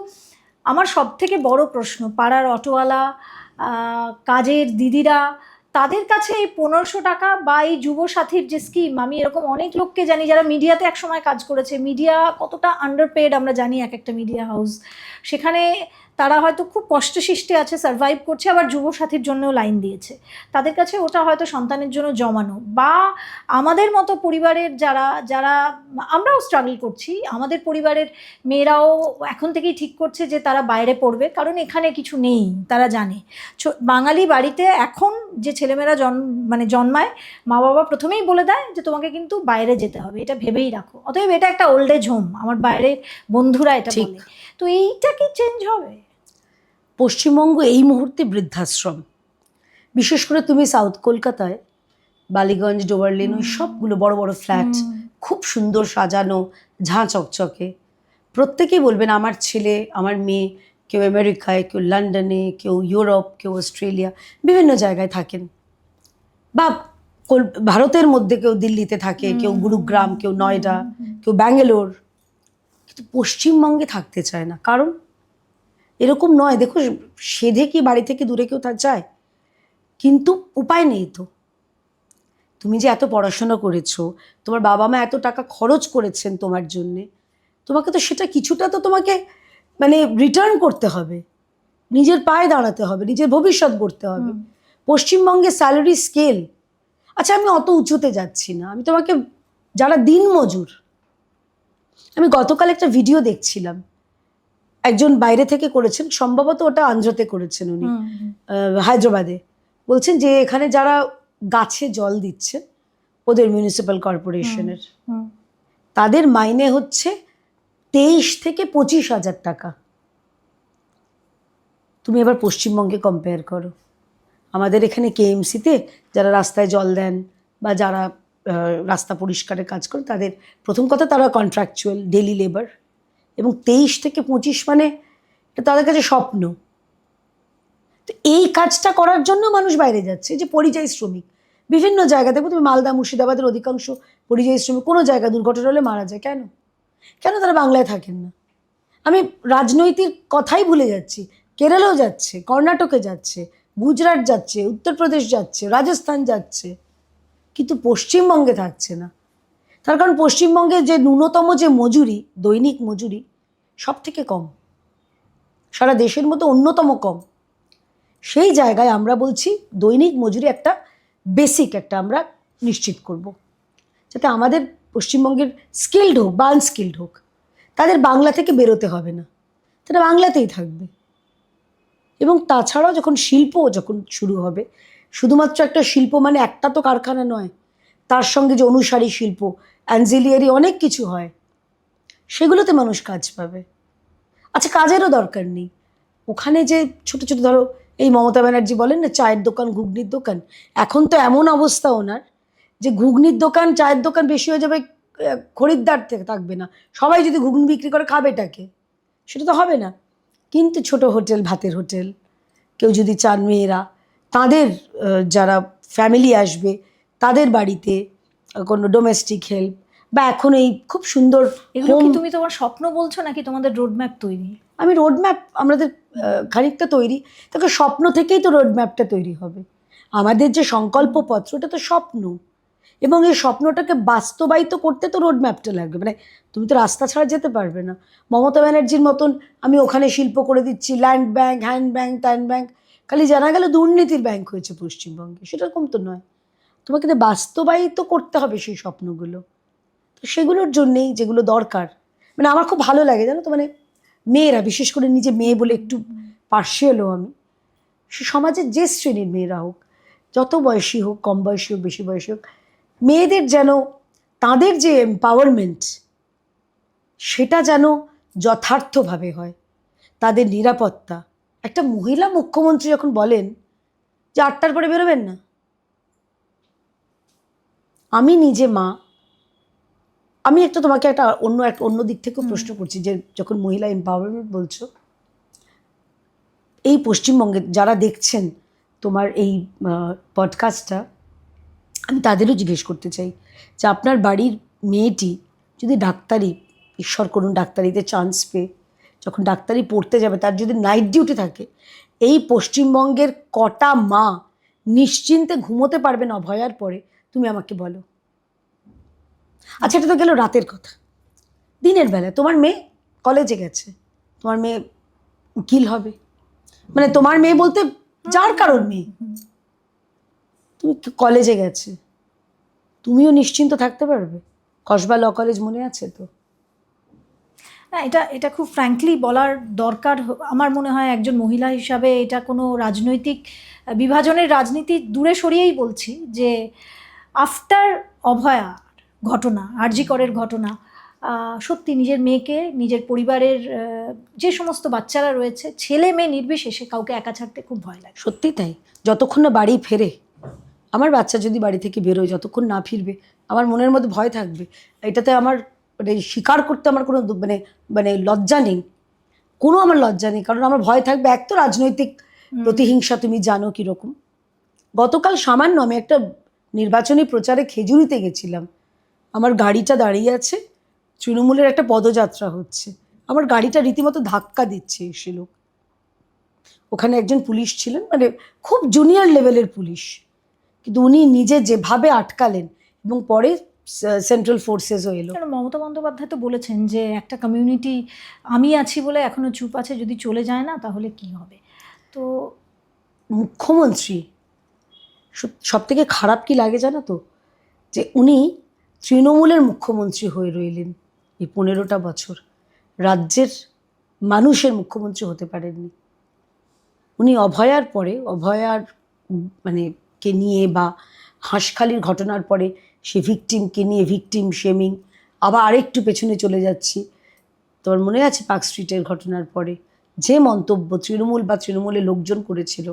আমার সব থেকে বড় প্রশ্ন, পাড়ার অটোওয়ালা, কাজের দিদিরা, তাদের কাছে এই 1500 টাকা বা এই যুবসাথীর যে স্কিম, আমি এরকম অনেক লোককে জানি যারা মিডিয়াতে একসময় কাজ করেছে। মিডিয়া কতটা আন্ডারপেড আমরা জানি, এক একটা মিডিয়া হাউস, সেখানে তারা হয়তো খুব কষ্টসিষ্টে আছে, সার্ভাইভ করছে, আবার যুবসাথীর জন্যও লাইন দিয়েছে। তাদের কাছে ওটা হয়তো সন্তানের জন্য জমানো, বা আমাদের মতো পরিবারের যারা যারা আমরাও স্ট্রাগল করছি, আমাদের পরিবারের মেয়েরাও এখন থেকেই ঠিক করছে যে তারা বাইরে পড়বে, কারণ এখানে কিছু নেই, তারা জানে। বাঙালি বাড়িতে এখন যে ছেলেমেয়েরা জন্মায়, মা বাবা প্রথমেই বলে দেয় যে তোমাকে কিন্তু বাইরে যেতে হবে, এটা ভেবেই রাখো। অতএব এটা একটা ওল্ড এজ হোম, আমার বাইরে বন্ধুরা এটা বলে। তো এইটা কি চেঞ্জ হবে? পশ্চিমবঙ্গ এই মুহূর্তে বৃদ্ধাশ্রম। বিশেষ করে তুমি সাউথ কলকাতায় বালিগঞ্জ, ডোভারলেন, ওই সবগুলো বড় বড় ফ্ল্যাট, খুব সুন্দর সাজানো, ঝাঁ চকচকে। প্রত্যেকেই বলবেন আমার ছেলে, আমার মেয়ে, কেউ আমেরিকায়, কেউ লন্ডনে, কেউ ইউরোপ, কেউ অস্ট্রেলিয়া, বিভিন্ন জায়গায় থাকেন, বা ভারতের মধ্যে কেউ দিল্লিতে থাকে, কেউ গুরুগ্রাম, কেউ নয়ডা, কেউ ব্যাঙ্গালোর। কিন্তু পশ্চিমবঙ্গে থাকতে চায় না, কারণ এরকম নয়, দেখো, সেধে কি বাড়ি থেকে দূরে কেউ চায়? কিন্তু উপায় নেই তো। তুমি যে এত পড়াশোনা করেছো, তোমার বাবা মা এত টাকা খরচ করেছেন তোমার জন্যে, তোমাকে তো সেটা কিছুটা তো তোমাকে মানে রিটার্ন করতে হবে, নিজের পায়ে দাঁড়াতে হবে, নিজের ভবিষ্যৎ গড়তে হবে। পশ্চিমবঙ্গের স্যালারি স্কেল, আচ্ছা আমি অত উঁচুতে যাচ্ছি না, আমি তোমাকে, যারা দিনমজুর, আমি গতকাল একটা ভিডিও দেখছিলাম, একজন বাইরে থেকে করেছেন, সম্ভবত ওটা আন্ধ্রতে করেছেন উনি, হায়দ্রাবাদে। বলছেন যে এখানে যারা গাছে জল দিচ্ছে, ওদের মিউনিসিপ্যাল কর্পোরেশনের, তাদের মাইনে হচ্ছে 23 থেকে 25,000 টাকা। তুমি এবার পশ্চিমবঙ্গে কম্পেয়ার করো, আমাদের এখানে কেএমসিতে যারা রাস্তায় জল দেন বা যারা রাস্তা পরিষ্কারের কাজ করেন, তাদের প্রথম কথা তারা কন্ট্রাকচুয়াল ডেলি লেবার, এবং 23 থেকে 25 মানে এটা তাদের কাছে স্বপ্ন। তো এই কাজটা করার জন্য মানুষ বাইরে যাচ্ছে। যে পরিযায়ী শ্রমিক বিভিন্ন জায়গা দেখো তুমি, মালদা মুর্শিদাবাদের অধিকাংশ পরিযায়ী শ্রমিক কোনো জায়গায় দুর্ঘটনা হলে মারা যায়। কেন? কেন তারা বাংলায় থাকেন না? আমি রাজনৈতিক কথাই ভুলে যাচ্ছি। কেরলেও যাচ্ছে, কর্ণাটকে যাচ্ছে, গুজরাট যাচ্ছে, উত্তরপ্রদেশ যাচ্ছে, রাজস্থান যাচ্ছে, কিন্তু পশ্চিমবঙ্গে থাকছে না। তার কারণ পশ্চিমবঙ্গে যে ন্যূনতম যে মজুরি, দৈনিক মজুরি সব থেকে কম, সারা দেশের মতো অন্যতম কম। সেই জায়গায় আমরা বলছি দৈনিক মজুরি একটা বেসিক একটা আমরা নিশ্চিত করব, যাতে আমাদের পশ্চিমবঙ্গের স্কিলড হোক বা আনস্কিলড হোক, তাদের বাংলা থেকে বেরোতে হবে না, তারা বাংলাতেই থাকবে। এবং তাছাড়াও যখন শুরু হবে, শুধুমাত্র একটা শিল্প মানে একটা তো কারখানা নয়, তার সঙ্গে যে অনুসারী শিল্প, অ্যানজিলিয়ারি অনেক কিছু হয়, সেগুলোতে মানুষ কাজ পাবে। আচ্ছা, কাজেরও দরকার নেই। ওখানে যে ছোট ছোট ধরো এই মমতা ব্যানার্জি বলেন না চায়ের দোকান, ঘুগনির দোকান, এখন তো এমন অবস্থা ওনার যে ঘুগনির দোকান, চায়ের দোকান বেশি হয়ে যাবে, খরিদ্দার থাকবে না। সবাই যদি ঘুগনি বিক্রি করে খাবেটাকে? সেটা তো হবে না। কিন্তু ছোট হোটেল, ভাতের হোটেল, কেউ যদি চান মেয়েরা তাদের যারা ফ্যামিলি আসবে তাদের বাড়িতে কোনো ডোমেস্টিক হেল্প, বা এখন এই খুব সুন্দর এগুলো কি home- তুমি তোমার স্বপ্ন বলছো নাকি তোমাদের রোডম্যাপ তৈরি? আমি রোডম্যাপ আমাদের খানিকটা তৈরি, তাকে স্বপ্ন থেকেই তো রোডম্যাপটা তৈরি হবে। আমাদের যে সংকল্পপত্র, ওটা তো স্বপ্ন, এবং এই স্বপ্নটাকে বাস্তবায়িত করতে তো রোডম্যাপটা লাগবে। মানে তুমি তো রাস্তা ছাড়া যেতে পারবে না। মমতা ব্যানার্জির মতন আমি ওখানে শিল্প করে দিচ্ছি, land bank, hand bank, tan bank, খালি জানা গেল দুর্নীতির ব্যাংক হয়েছে পশ্চিমবঙ্গে, সেরকম তো নয়। তোমাকে তো বাস্তবায়িত করতে হবে সেই স্বপ্নগুলো। তো সেগুলোর জন্যেই যেগুলো দরকার, মানে আমার খুব ভালো লাগে জানো তো, মানে মেয়েরা, বিশেষ করে নিজে মেয়ে বলে একটু পার্শিয়ালও আমি, সে সমাজের যে শ্রেণীর মেয়েরা হোক, যত বয়সী হোক, কম বয়সী হোক, বেশি বয়সী হোক, মেয়েদের যেন তাদের যে এম্পাওয়ারমেন্ট সেটা যেন যথার্থভাবে হয়, তাদের নিরাপত্তা। একটা মহিলা মুখ্যমন্ত্রী যখন বলেন যে 8টার পরে বেরোবেন না, আমি নিজে মা, আমি তোমাকে একটা অন্য দিক থেকেও প্রশ্ন করছি, যে যখন মহিলা এম্পাওয়ারমেন্ট বলছো, এই পশ্চিমবঙ্গে যারা দেখছেন তোমার এই পডকাস্টটা, আমি তাদেরও জিজ্ঞেস করতে চাই যে আপনার বাড়ির মেয়েটি যদি ডাক্তারি, ঈশ্বর করুন ডাক্তারিতে চান্স পেয়ে যখন ডাক্তারি পড়তে যাবে, তার যদি নাইট ডিউটি থাকে, এই পশ্চিমবঙ্গের কটা মা নিশ্চিন্তে ঘুমোতে পারবেন অভয়ার পরে? তুমি আমাকে বলো। আচ্ছা, এটা তো গেল রাতের কথা। দিনের বেলা তোমার মেয়ে কলেজে গেছে, তোমার মেয়ে উকিল হবে, মানে তোমার মেয়ে বলতে যার কারোর মেয়ে, তুমি কলেজে গেছে, তুমিও নিশ্চিন্ত থাকতে পারবে? কসবা ল কলেজ মনে আছে তো? না, এটা এটা খুব ফ্র্যাঙ্কলি বলার দরকার। আমার মনে হয় একজন মহিলা হিসাবে এটা কোনো রাজনৈতিক বিভাজনের রাজনীতি দূরে সরিয়েই বলছি যে আফটার অভয়ার ঘটনা, আরজি করের ঘটনা, সত্যি নিজের মেয়েকে, নিজের পরিবারের যে সমস্ত বাচ্চারা রয়েছে, ছেলে মেয়ে নির্বিশেষে, কাউকে একা ছাড়তে খুব ভয় লাগে। সত্যি তাই। যতক্ষণ না বাড়ি ফেরে, আমার বাচ্চা যদি বাড়ি থেকে বেরোয়, যতক্ষণ না ফিরবে আমার মনের মধ্যে ভয় থাকবে। এটাতে আমার মানে স্বীকার করতে আমার কোনো মানে মানে লজ্জা নেই, কোনো আমার লজ্জা নেই, কারণ আমার ভয় থাকবে। এক তো রাজনৈতিক প্রতিহিংসা, তুমি জানো কীরকম। গতকাল সামান্য আমি একটা নির্বাচনী প্রচারে খেজুরিতে গেছিলাম, আমার গাড়িটা দাঁড়িয়ে আছে, তৃণমূলের একটা পদযাত্রা হচ্ছে, আমার গাড়িটা রীতিমতো ধাক্কা দিচ্ছে এসে লোক। ওখানে একজন পুলিশ ছিলেন, মানে খুব জুনিয়র লেভেলের পুলিশ, কিন্তু উনি নিজে যেভাবে আটকালেন, এবং পরে সেন্ট্রাল ফোর্সেসও এলো। কেন, মমতা বন্দ্যোপাধ্যায় তো বলেছেন যে একটা কমিউনিটি আমি আছি বলে এখনো চুপ আছে, যদি চলে যায় না তাহলে কি হবে। তো মুখ্যমন্ত্রী, সব থেকে খারাপ কি লাগে জানো তো, যে উনি তৃণমূলের মুখ্যমন্ত্রী হয়ে রইলেন এই 15টা বছর, রাজ্যের মানুষের মুখ্যমন্ত্রী হতে পারেননি। উনি অভয়ার পরে, অভয়ার মানে কে নিয়ে, বা হাঁসখালির ঘটনার পরে সে ভিকটিমকে নিয়ে ভিকটিম শেমিং, আবার আরেকটু পেছনে চলে যাচ্ছি, তোমার মনে আছে পার্ক স্ট্রিটের ঘটনার পরে যে মন্তব্য তৃণমূল বা তৃণমূলের লোকজন করেছিল,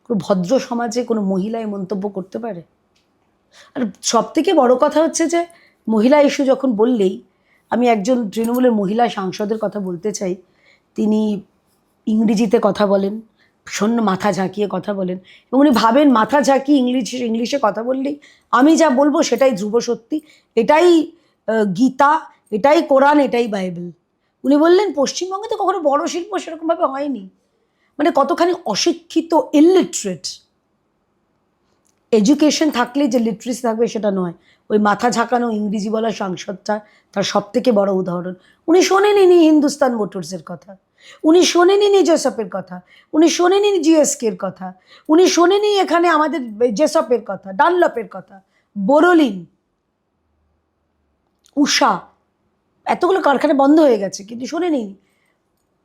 কোনো ভদ্র সমাজে কোনো মহিলা এই মন্তব্য করতে পারে? আর সব থেকে বড় কথা হচ্ছে যে মহিলা ইস্যু যখন বললেই আমি একজন তৃণমূলের মহিলা সাংসদের কথা বলতে চাই। তিনি ইংরেজিতে কথা বলেন, ভীষণ মাথা ঝাঁকিয়ে কথা বলেন এবং উনি ভাবেন মাথা ঝাঁকিয়ে ইংলিশে কথা বললেই আমি যা বলবো সেটাই ধ্রুব সত্যি, এটাই গীতা, এটাই কোরআন, এটাই বাইবেল। উনি বললেন পশ্চিমবঙ্গে তো কখনো বড় শিল্প সেরকমভাবে হয়নি। মানে কতখানি অশিক্ষিত, ইলিটারেট। এডুকেশন থাকলে যে লিটারেসি থাকবে সেটা নয়। ওই মাথা ঝাঁকানো ইংরেজি বলা সাংসদটা তার সব থেকে বড় উদাহরণ। উনি শোনেনি হিন্দুস্তান মোটরসের কথা, উনি শোনেনি জেসপের কথা, উনি শোনেনি জিএসকের কথা, উনি শোনেনি এখানে আমাদের জেসপের কথা, ডানলপের কথা, বোরোলিন, উষা, এতগুলো কারখানা বন্ধ হয়ে গেছে কিন্তু শোনেনি।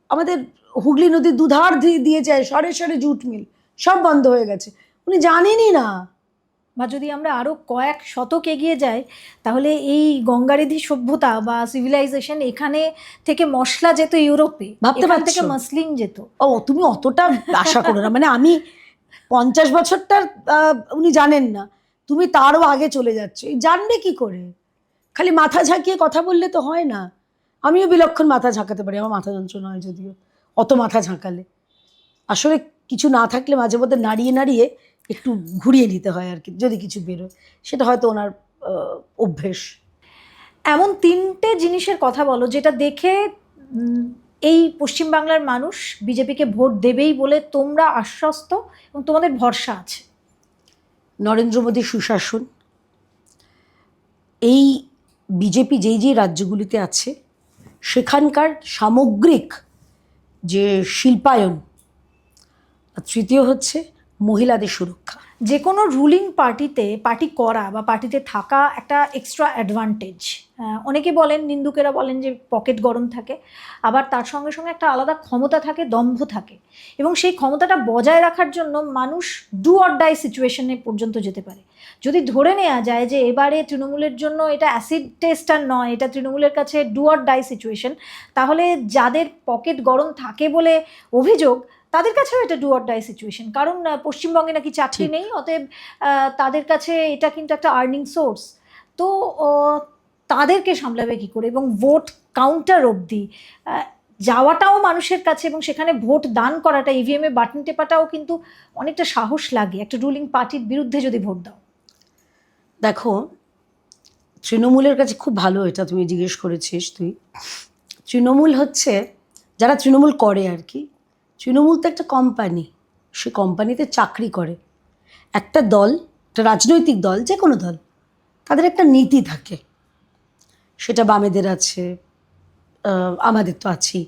আমাদের হুগলি নদীর দুধার দিয়ে যায় সারে সারে জুট মিল, সব বন্ধ হয়ে গেছে, উনি জানেনই না। বা যদি আমরা আরও কয়েক শতক এগিয়ে যাই তাহলে এই গঙ্গারেধি সভ্যতা বা সিভিলাইজেশন, এখানে থেকে মশলা যেত ইউরোপে, ভাবতে এখান পারছো? থেকে মসলিন যেত। ও তুমি অতটা আশা করো না, মানে আমি 50 বছরটার উনি জানেন না, তুমি তারও আগে চলে যাচ্ছ, এই জানবে কি করে? খালি মাথা ঝাঁকিয়ে কথা বললে তো হয় না। আমিও বিলক্ষণ মাথা ঝাঁকাতে পারি, আমার মাথা যন্ত্রণা হয় যদিও অত মাথা ঝাঁকালে। আসলে কিছু না থাকলে মাঝে মধ্যে নাড়িয়ে নাড়িয়ে একটু ঘুরিয়ে নিতে হয় আর কি, যদি কিছু বেরোয়। সেটা হয়তো ওনার অভ্যেস। এমন তিনটে জিনিসের কথা বলো যেটা দেখে এই পশ্চিমবাংলার মানুষ বিজেপিকে ভোট দেবেই বলে তোমরা আশ্বস্ত এবং তোমাদের ভরসা আছে। নরেন্দ্র মোদীর সুশাসন, এই বিজেপি যেই রাজ্যগুলিতে আছে সেখানকার সামগ্রিক যে শিল্পায়ন, আর তৃতীয় হচ্ছে মহিলাদের সুরক্ষা। যে কোনো রুলিং পার্টি করা বা পার্টিতে থাকা একটা এক্সট্রা অ্যাডভান্টেজ। অনেকে বলেন, নিন্দুকেরা বলেন যে পকেট গরম থাকে, আবার তার সঙ্গে সঙ্গে একটা আলাদা ক্ষমতা থাকে, দম্ভ থাকে, এবং সেই ক্ষমতাটা বজায় রাখার জন্য মানুষ ডু অর ডাই সিচুয়েশনে পর্যন্ত যেতে পারে। যদি ধরে নেওয়া যায় যে এবারে তৃণমূলের জন্য এটা অ্যাসিড টেস্ট আর নয়, এটা তৃণমূলের কাছে ডু অর ডাই সিচুয়েশন, তাহলে যাদের পকেট গরম থাকে বলে অভিযোগ, তাদের কাছেও এটা ডু অর ডাই সিচুয়েশন। কারণ পশ্চিমবঙ্গে নাকি চাকরি নেই, অতএব তাদের কাছে এটা কিন্তু একটা আর্নিং সোর্স। তো তাদেরকে সামলাবে কী করে? এবং ভোট কাউন্টার অবধি যাওয়াটাও মানুষের কাছে, এবং সেখানে ভোট দান করাটা, ইভিএমে বাটন টেপাটাও কিন্তু অনেকটা সাহস লাগে একটা রুলিং পার্টির বিরুদ্ধে যদি ভোট দাও। দেখো, তৃণমূলের কাছে খুব ভালো এটা তুমি জিজ্ঞেস করেছিস। তৃণমূল হচ্ছে, যারা তৃণমূল করে আর কি, তৃণমূল তো একটা কোম্পানি, সে কোম্পানিতে চাকরি করে একটা দল, একটা রাজনৈতিক দল, যে কোনো দল, তাদের একটা নীতি থাকে। সেটা বামেদের আছে, আমাদের তো আছেই।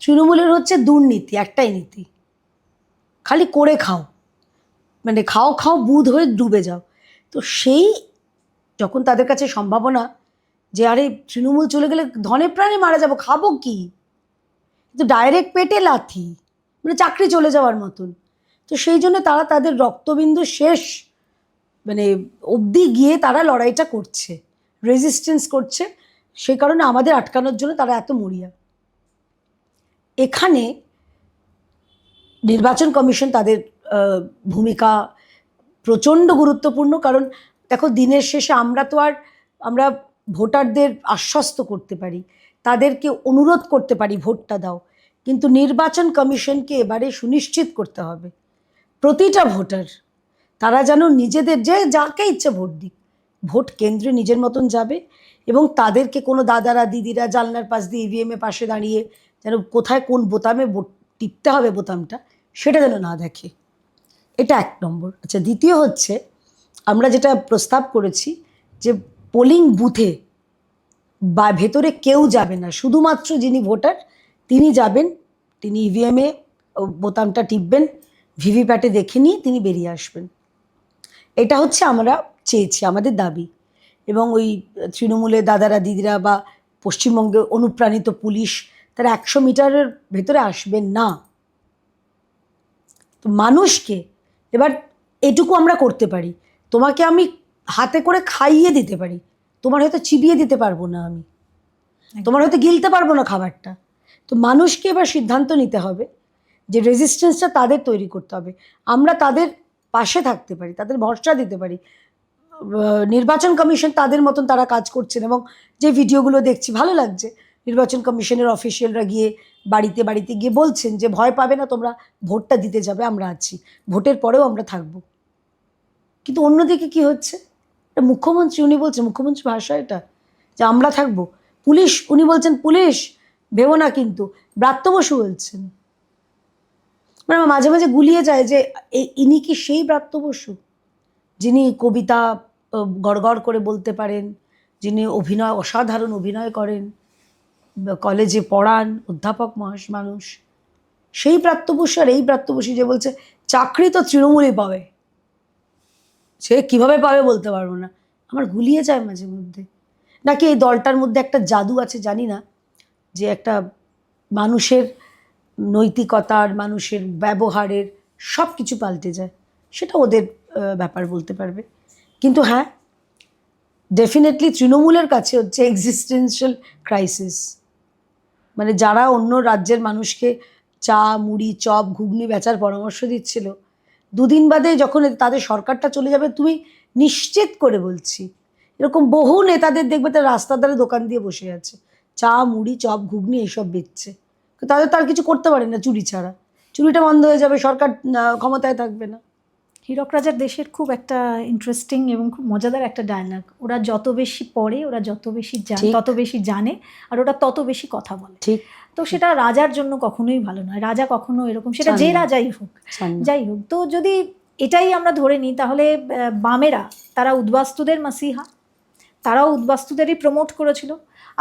তৃণমূলের হচ্ছে দুর্নীতি, একটাই নীতি, খালি করে খাও, মানে খাও খাও বুধ হয়ে ডুবে যাও। তো সেই যখন তাদের কাছে সম্ভাবনা যে আরে তৃণমূল চলে গেলে ধনে প্রাণে মারা যাব, খাবো কি, কিন্তু ডাইরেক্ট পেটে লাথি, মানে চাকরি চলে যাওয়ার মতন। তো সেই জন্য তারা তাদের রক্তবিন্দু শেষ মানে অবধি গিয়ে তারা লড়াইটা করছে, রেজিস্ট্যান্স করছে। সেই কারণে আমাদের আটকানোর জন্য তারা এত মরিয়া। এখানে নির্বাচন কমিশন, তাদের ভূমিকা প্রচণ্ড গুরুত্বপূর্ণ। কারণ দেখো, দিনের শেষে আমরা ভোটারদের আশ্বস্ত করতে পারি, তাদেরকে অনুরোধ করতে পারি ভোটটা দাও, কিন্তু নির্বাচন কমিশনকে এবারে সুনিশ্চিত করতে হবে প্রতিটা ভোটার তারা যেন নিজেদের, যে যাকে ইচ্ছে ভোট দিক, ভোট কেন্দ্রে নিজের মতন যাবে, এবং তাদেরকে কোনো দাদারা দিদিরা জানলার পাশ দিয়ে ইভিএমে পাশে দাঁড়িয়ে যেন কোথায় কোন বোতামে টিপতে হবে বোতামটা, সেটা যেন না দেখে। এটা 1 নম্বর। আচ্ছা, দ্বিতীয় হচ্ছে, আমরা যেটা প্রস্তাব করেছি যে পোলিং বুথে বা ভেতরে কেউ যাবে না, শুধুমাত্র যিনি ভোটার তিনি যাবেন, তিনি ইভিএমে বোতামটা টিপবেন, ভিভিপ্যাটে দেখে নিয়ে তিনি বেরিয়ে আসবেন। এটা হচ্ছে আমরা চেয়েছি, আমাদের দাবি। এবং ওই তৃণমূলের দাদারা দিদিরা বা পশ্চিমবঙ্গে অনুপ্রাণিত পুলিশ, তারা 100 মিটারের ভেতরে আসবেন না। তো মানুষকে এবার এটুকু আমরা করতে পারি, তোমাকে আমি হাতে করে খাইয়ে দিতে পারি, তোমার হয়তো চিবিয়ে দিতে পারবো না, আমি তোমার হয়তো গিলতে পারবো না খাবারটা। তো মানুষকে এবার সিদ্ধান্ত নিতে হবে যে রেজিস্ট্যান্সটা তাদের তৈরি করতে হবে, আমরা তাদের পাশে থাকতে পারি, তাদের ভরসা দিতে পারি। নির্বাচন কমিশন তাদের মতন তারা কাজ করছেন, এবং যে ভিডিওগুলো দেখছি ভালো লাগছে, নির্বাচন কমিশনের অফিসিয়ালরা গিয়ে বাড়িতে বাড়িতে গিয়ে বলছেন যে ভয় পাবে না, তোমরা ভোটটা দিতে যাবে, আমরা আছি, ভোটের পরেও আমরা থাকবো। কিন্তু অন্যদিকে কি হচ্ছে, এটা মুখ্যমন্ত্রী, উনি বলছেন, মুখ্যমন্ত্রী ভাষা এটা, যে আমরা থাকবো। পুলিশ, উনি বলছেন পুলিশ ভেবো না, কিন্তু ব্রাত্য বসু বলছেন। মানে আমার মাঝে মাঝে গুলিয়ে যায় যে ইনি কি সেই ব্রাত্য বসু যিনি কবিতা গড়গড় করে বলতে পারেন, যিনি অভিনয়, অসাধারণ অভিনয় করেন, কলেজে পড়ান, অধ্যাপক মানুষ, সেই ব্রাত্য বসু আর এই ব্রাত্য বসু যে বলছে চাকরি তো তৃণমূলই পাবে, সে কিভাবে পাবে বলতে পারবো না। আমার গুলিয়ে যায় মাঝে মধ্যে। নাকি এই দলটার মধ্যে একটা জাদু আছে জানি না, যে একটা মানুষের নৈতিকতার, মানুষের ব্যবহারের সব কিছু পাল্টে যায়, সেটা ওদের ব্যাপার, বলতে পারবে। কিন্তু হ্যাঁ, ডেফিনেটলি তৃণমূলের কাছে হচ্ছে এক্সিস্টেন্সিয়াল ক্রাইসিস। মানে যারা অন্য রাজ্যের মানুষকে চা, মুড়ি, চপ, ঘুগনি বেচার পরামর্শ দিচ্ছিল, দুদিন বাদে যখন তাদের সরকারটা চলে যাবে, তুমি নিশ্চিত করে বলছি এরকম বহু নেতাদের দেখবে তার রাস্তার ধারে দোকান দিয়ে বসে আছে, চা, মুড়ি, চপ, ঘুগনি এইসব বেচছে। তাদের তো আর কিছু করতে পারে না, চুরি ছাড়া। চুরিটা বন্ধ হয়ে যাবে, সরকার ক্ষমতায় থাকবে না। হীরক রাজার দেশের খুব একটা ইন্টারেস্টিং এবং খুব মজাদার একটা ডায়লগ, ওরা যত বেশি পড়ে, ওরা যত বেশি জানে, তত বেশি জানে, আর ওরা তত বেশি কথা বলে। ঠিক। তো সেটা রাজার জন্য কখনোই ভালো নয়, রাজা কখনো এরকম, সেটা যে রাজাই হোক, যাই হোক। তো যদি এটাই আমরা ধরে নিই, তাহলে বামেরা তারা উদ্বাস্তুদের মাসিহা, তারাও উদ্বাস্তুদেরই প্রমোট করেছিল।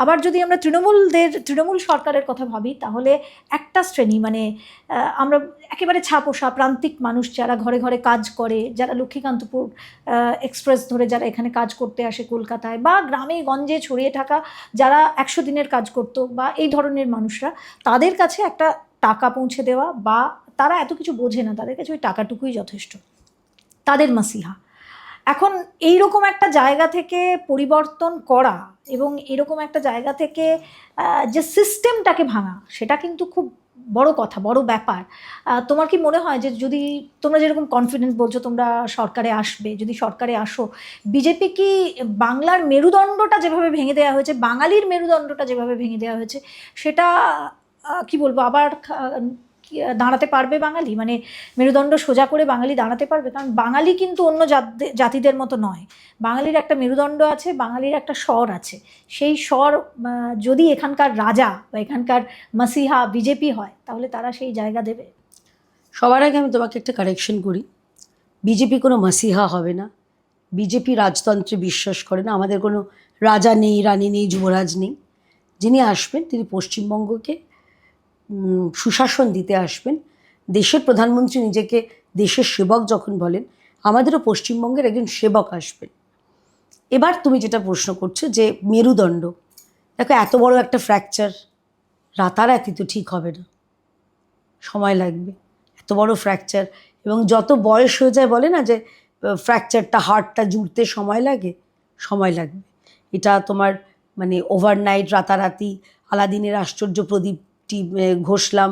আবার যদি আমরা তৃণমূল সরকারের কথা ভাবি, তাহলে একটা শ্রেণী, মানে আমরা একেবারে ছাপোষা প্রান্তিক মানুষ, যারা ঘরে ঘরে কাজ করে, যারা লক্ষ্মীকান্তপুর এক্সপ্রেস ধরে যারা এখানে কাজ করতে আসে কলকাতায়, বা গ্রামে গঞ্জে ছড়িয়ে থাকা যারা 100 দিনের কাজ করতো, বা এই ধরনের মানুষরা, তাদের কাছে একটা টাকা পৌঁছে দেওয়া, বা তারা এত কিছু বোঝে না, তাদের কাছে ওই টাকাটুকুই যথেষ্ট, তাদের মাসিহা। এখন এইরকম একটা জায়গা থেকে পরিবর্তন করা এবং এরকম একটা জায়গা থেকে যে সিস্টেমটাকে ভাঙা, সেটা কিন্তু খুব বড় কথা, বড় ব্যাপার। তোমার কি মনে হয় যে যদি তোমরা যেরকম কনফিডেন্ট বলছো তোমরা সরকারে আসবে, যদি সরকারে আসো, বিজেপি কি বাংলার মেরুদণ্ডটা যেভাবে ভেঙে দেওয়া হয়েছে, বাঙালির মেরুদণ্ডটা যেভাবে ভেঙে দেওয়া হয়েছে, সেটা কি বলবো, আবার দাঁড়াতে পারবে বাঙালি? মানে মেরুদণ্ড সোজা করে বাঙালি দাঁড়াতে পারবে? কারণ বাঙালি কিন্তু অন্য জাতিদের মতো নয়, বাঙালির একটা মেরুদণ্ড আছে, বাঙালির একটা স্বর আছে। সেই স্বর যদি এখানকার রাজা বা এখানকার মাসিহা বিজেপি হয়, তাহলে তারা সেই জায়গা দেবে। সবার আগে আমি তোমাকে একটা কারেকশন করি, বিজেপি কোনো মাসিহা হবে না। বিজেপি রাজতন্ত্রে বিশ্বাস করে না। আমাদের কোনো রাজা নেই, রানী নেই, যুবরাজ নেই। যিনি আসবেন তিনি পশ্চিমবঙ্গকে সুশাসন দিতে আসবেন। দেশের প্রধানমন্ত্রী নিজেকে দেশের সেবক যখন বলেন, আমাদেরও পশ্চিমবঙ্গের একজন সেবক আসবেন। এবার তুমি যেটা প্রশ্ন করছো যে মেরুদণ্ড, দেখো এত বড় একটা ফ্র্যাকচার রাতারাতি তো ঠিক হবে না, সময় লাগবে। এত বড় ফ্র্যাকচার, এবং যত বয়স হয়ে যায় বলে না যে ফ্র্যাকচারটা, হাড়টা জুড়তে সময় লাগে, সময় লাগবে। এটা তোমার মানে ওভারনাইট, রাতারাতি আলাদিনের আশ্চর্য প্রদীপটি ঘষলাম,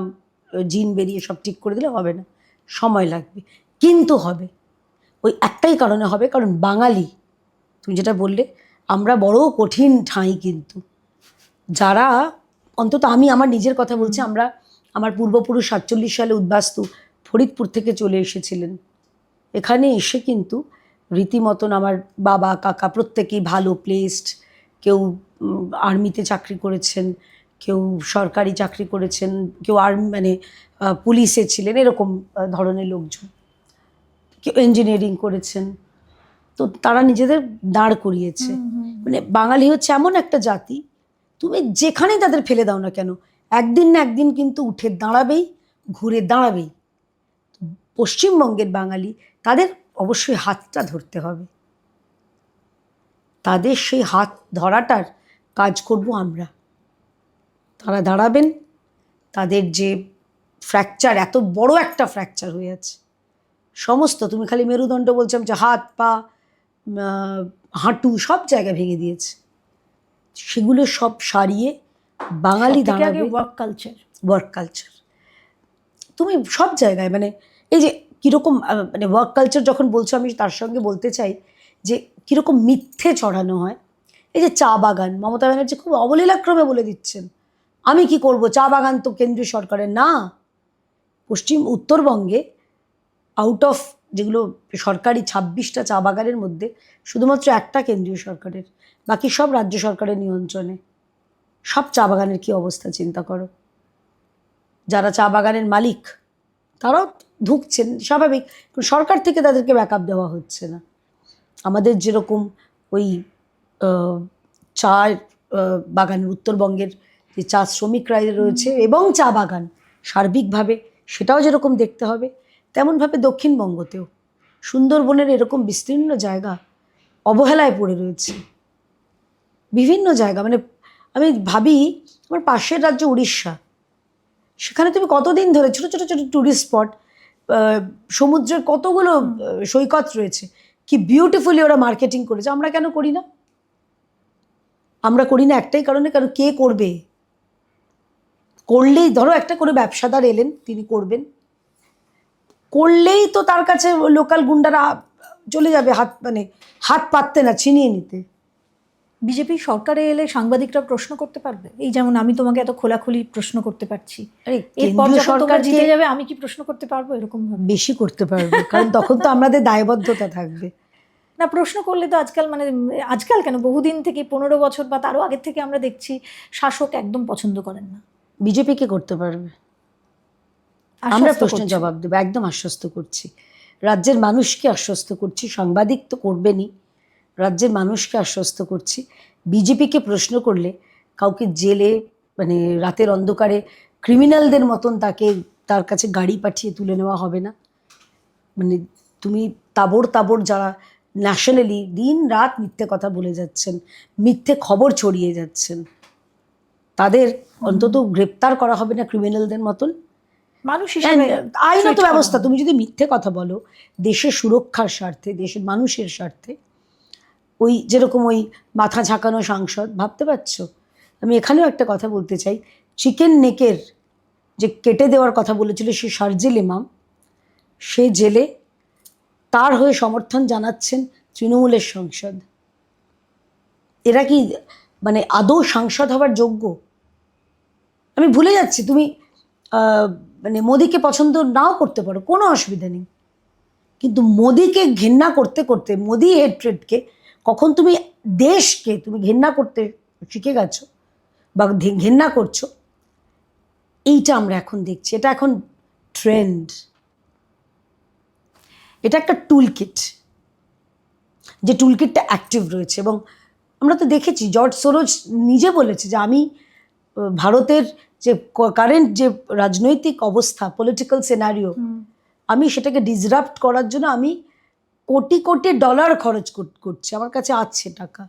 জিন বেরিয়ে সব ঠিক করে দিলে হবে না, সময় লাগবে। কিন্তু হবে, ওই একটাই কারণে হবে, কারণ বাঙালি, তুমি যেটা বললে, আমরা বড় কঠিন ঠাঁই। কিন্তু যারা, অন্তত আমি আমার নিজের কথা বলছি, আমার পূর্বপুরুষ 47 সালে উদ্বাস্তু ফরিদপুর থেকে চলে এসেছিলেন। এখানে এসে কিন্তু রীতিমতন আমার বাবা কাকা প্রত্যেকেই ভালো প্লেসড, কেউ আর্মিতে চাকরি করেছেন, কেউ সরকারি চাকরি করেছেন, কেউ মানে পুলিশে ছিলেন, এরকম ধরনের লোকজন, কেউ ইঞ্জিনিয়ারিং করেছেন। তো তারা নিজেদের দাঁড় করিয়েছে। মানে বাঙালি হচ্ছে এমন একটা জাতি, তুমি যেখানেই তাদের ফেলে দাও না কেন, একদিন না একদিন কিন্তু উঠে দাঁড়াবেই, ঘুরে দাঁড়াবেই। পশ্চিমবঙ্গের বাঙালি, তাদের অবশ্যই হাতটা ধরতে হবে। তাদের সেই হাত ধরাটার কাজ করব আমরা। তারা দাঁড়াবেন, তাদের যে ফ্র্যাকচার, এত বড় একটা ফ্র্যাকচার হয়ে আছে, সমস্ত, তুমি খালি মেরুদণ্ড বলছিলাম যে হাত পা হাঁটু সব জায়গা ভেঙে দিয়েছে, সেগুলো সব সারিয়ে বাঙালি দাঁড়াবে। ওয়ার্ক কালচার তুমি সব জায়গায়, মানে এই যে কীরকম, মানে ওয়ার্ক কালচার যখন বলছো, আমি তার সঙ্গে বলতে চাই যে কীরকম মিথ্যে চড়ানো হয়। এই যে চা বাগান, মমতা ব্যানার্জি খুব অবলীলাক্রমে বলে দিচ্ছেন আমি কি করব, চা বাগান তো কেন্দ্রীয় সরকারের না। উত্তরবঙ্গে আউট অফ যেগুলো সরকারি 26টা চা বাগানের মধ্যে শুধুমাত্র একটা কেন্দ্রীয় সরকারের, বাকি সব রাজ্য সরকারের নিয়ন্ত্রণে। সব চা বাগানের কি অবস্থা চিন্তা করো। যারা চা বাগানের মালিক তারাও ঢুকছেন, স্বাভাবিক, সরকার থেকে তাদেরকে ব্যাকআপ দেওয়া হচ্ছে না। আমাদের যেরকম ওই চা বাগানের উত্তরবঙ্গের যে চা শ্রমিকরা রয়েছে এবং চা বাগান সার্বিকভাবে সেটাও যেরকম দেখতে হবে, তেমনভাবে দক্ষিণবঙ্গতেও সুন্দরবনের এরকম বিস্তীর্ণ জায়গা অবহেলায় পড়ে রয়েছে। বিভিন্ন জায়গা, মানে আমি ভাবি আমার পাশের রাজ্য উড়িষ্যা, সেখানে তুমি কতদিন ধরে ছোটো ছোটো ছোটো ট্যুরিস্ট স্পট, সমুদ্রের কতগুলো সৈকত রয়েছে, কি বিউটিফুলি ওরা মার্কেটিং করেছে। আমরা কেন করি না? আমরা করি না একটাই কারণে, কারণ কে করবে? করলেই ধরো একটা করে ব্যবসাদার এলেন, তিনি করবেন, করলেই তো তার কাছে লোকাল গুন্ডারা চলে যাবে হাত পাততে না, ছিনিয়ে নিতে। বিজেপি সরকারে এলে সাংবাদিকরা প্রশ্ন করতে পারবে? এই যেমন আমি তোমাকে এত খোলাখুলি প্রশ্ন করতে পারছি, এরপর যখন তোমরা জিতে যাবে আমি কি প্রশ্ন করতে পারবো? এরকম ভাবে বেশি করতে পারবে, কারণ তখন তো আমাদের দায়বদ্ধতা থাকবে। না, প্রশ্ন করলে তো আজকাল কেন, বহুদিন থেকে, 15 বছর বা তারও আগের থেকে আমরা দেখছি শাসক একদম পছন্দ করেন না। বিজেপিকে করতে পারবে, আমরা প্রশ্নের জবাব দেবো, একদম আশ্বস্ত করছি। রাজ্যের মানুষকে আশ্বস্ত করছি, সাংবাদিক তো করবেনই, রাজ্যের মানুষকে আশ্বস্ত করছি। বিজেপিকে প্রশ্ন করলে কাউকে জেলে, মানে রাতের অন্ধকারে ক্রিমিনালদের মতন তার কাছে গাড়ি পাঠিয়ে তুলে নেওয়া হবে না। মানে তুমি তাবড় যারা ন্যাশনালি দিন রাত মিথ্যে কথা বলে যাচ্ছেন, মিথ্যে খবর ছড়িয়ে যাচ্ছেন, তাদের অন্তত গ্রেপ্তার করা হবে না ক্রিমিনালদের মতন। মানুষ হিসেবে আইনত ব্যবস্থা, তুমি যদি মিথ্যে কথা বলো দেশের সুরক্ষার স্বার্থে, দেশের মানুষের স্বার্থে, ওই যেরকম ওই মাথা ঝাঁকানো সাংসদ, ভাবতে পারছো? আমি এখানেও একটা কথা বলতে চাই, চিকেন নেকের যে কেটে দেওয়ার কথা বলেছিল সে শারজিল ইমাম, সে জেলে, তার হয়ে সমর্থন জানাচ্ছেন তৃণমূলের সাংসদ। এরা কি মানে আদৌ সাংসদ হওয়ার যোগ্য? আমি ভুলে যাচ্ছি, তুমি মানে মোদিকে পছন্দ নাও করতে পারো, কোনো অসুবিধা নেই, কিন্তু মোদিকে ঘেন্না করতে করতে, মোদি হেট্রেডকে, কখন তুমি দেশকে তুমি ঘেন্না করতে শিখে গেছো বা ঘেন্না করছো, এইটা আমরা এখন দেখছি। এটা এখন ট্রেন্ড, এটা একটা টুল কিট, যে টুল কিটটা অ্যাক্টিভ রয়েছে। এবং আমরা তো দেখেছি, জর্জ সোরোজ নিজে বলেছে যে আমি ভারতের যে কারেন্ট যে রাজনৈতিক অবস্থা, পলিটিক্যাল সিনারিও, আমি সেটাকে ডিসরাপ্ট করার জন্য আমি কোটি কোটি ডলার খরচ করছি, আমার কাছে আছে টাকা।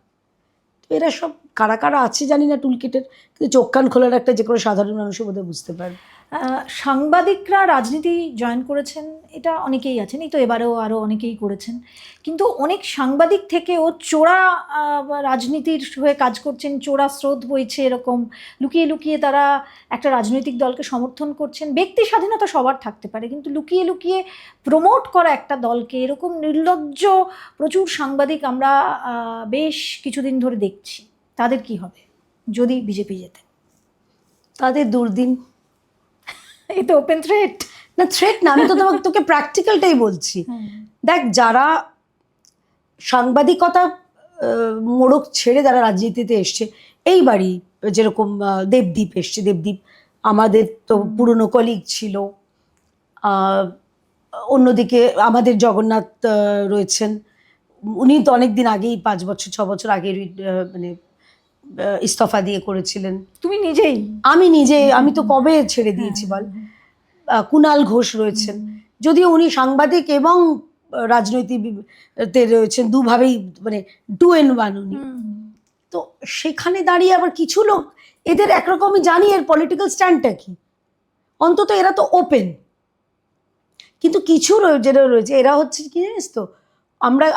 তো এরা সব কারা কারা আছে জানি না টুল কিটের, কিন্তু চোখ কান খোলার একটা যে কোনো সাধারণ মানুষের বোধহয় বুঝতে পারে। সাংবাদিকরা রাজনীতি জয়েন করেছেন, এটা অনেকেই আছেন, এই তো এবারেও আরও অনেকেই করেছেন, কিন্তু অনেক সাংবাদিক থেকেও চোরা রাজনীতির হয়ে কাজ করছেন, চোরা স্রোত বইছে, এরকম লুকিয়ে লুকিয়ে তারা একটা রাজনৈতিক দলকে সমর্থন করছেন। ব্যক্তি স্বাধীনতা সবার থাকতে পারে, কিন্তু লুকিয়ে লুকিয়ে প্রমোট করা একটা দলকে, এরকম নির্লজ্জ প্রচুর সাংবাদিক আমরা বেশ কিছুদিন ধরে দেখছি। তাদের কি হবে যদি বিজেপি জেতে? তাদের দুর্দিন। এই তো ওপেন থ্রেট। না, থ্রেট না, আমি তো তোকে প্র্যাকটিক্যালটাই বলছি। দেখ, যারা সাংবাদিকতা মোড়ক ছেড়ে যারা রাজনীতিতে এসছে, এইবারই যেরকম দেবদীপ এসছে, দেবদীপ আমাদের তো পুরনো কলিগ ছিল। অন্যদিকে আমাদের জগন্নাথ রয়েছেন, উনি তো অনেক দিন আগেই, 5 বছর 6 বছর আগে মানে ইস্তফা দিয়ে করেছিলেন। তুমি নিজেই? আমি তো কবে ছেড়ে দিয়েছি বল। কুণাল ঘোষ রয়েছেন, যদিও উনি সাংবাদিক এবং রাজনৈতিকতে রয়েছেন, দুভাবেই, মানে 2 in 1 উনি। তো সেখানে দাঁড়িয়ে আবার কিছু লোক, এদের একরকমই জানি এর পলিটিক্যাল স্ট্যান্ডটা কি, অন্তত এরা তো ওপেন, কিন্তু কিছু যেটা রয়েছে এরা হচ্ছে কি জানিস তো,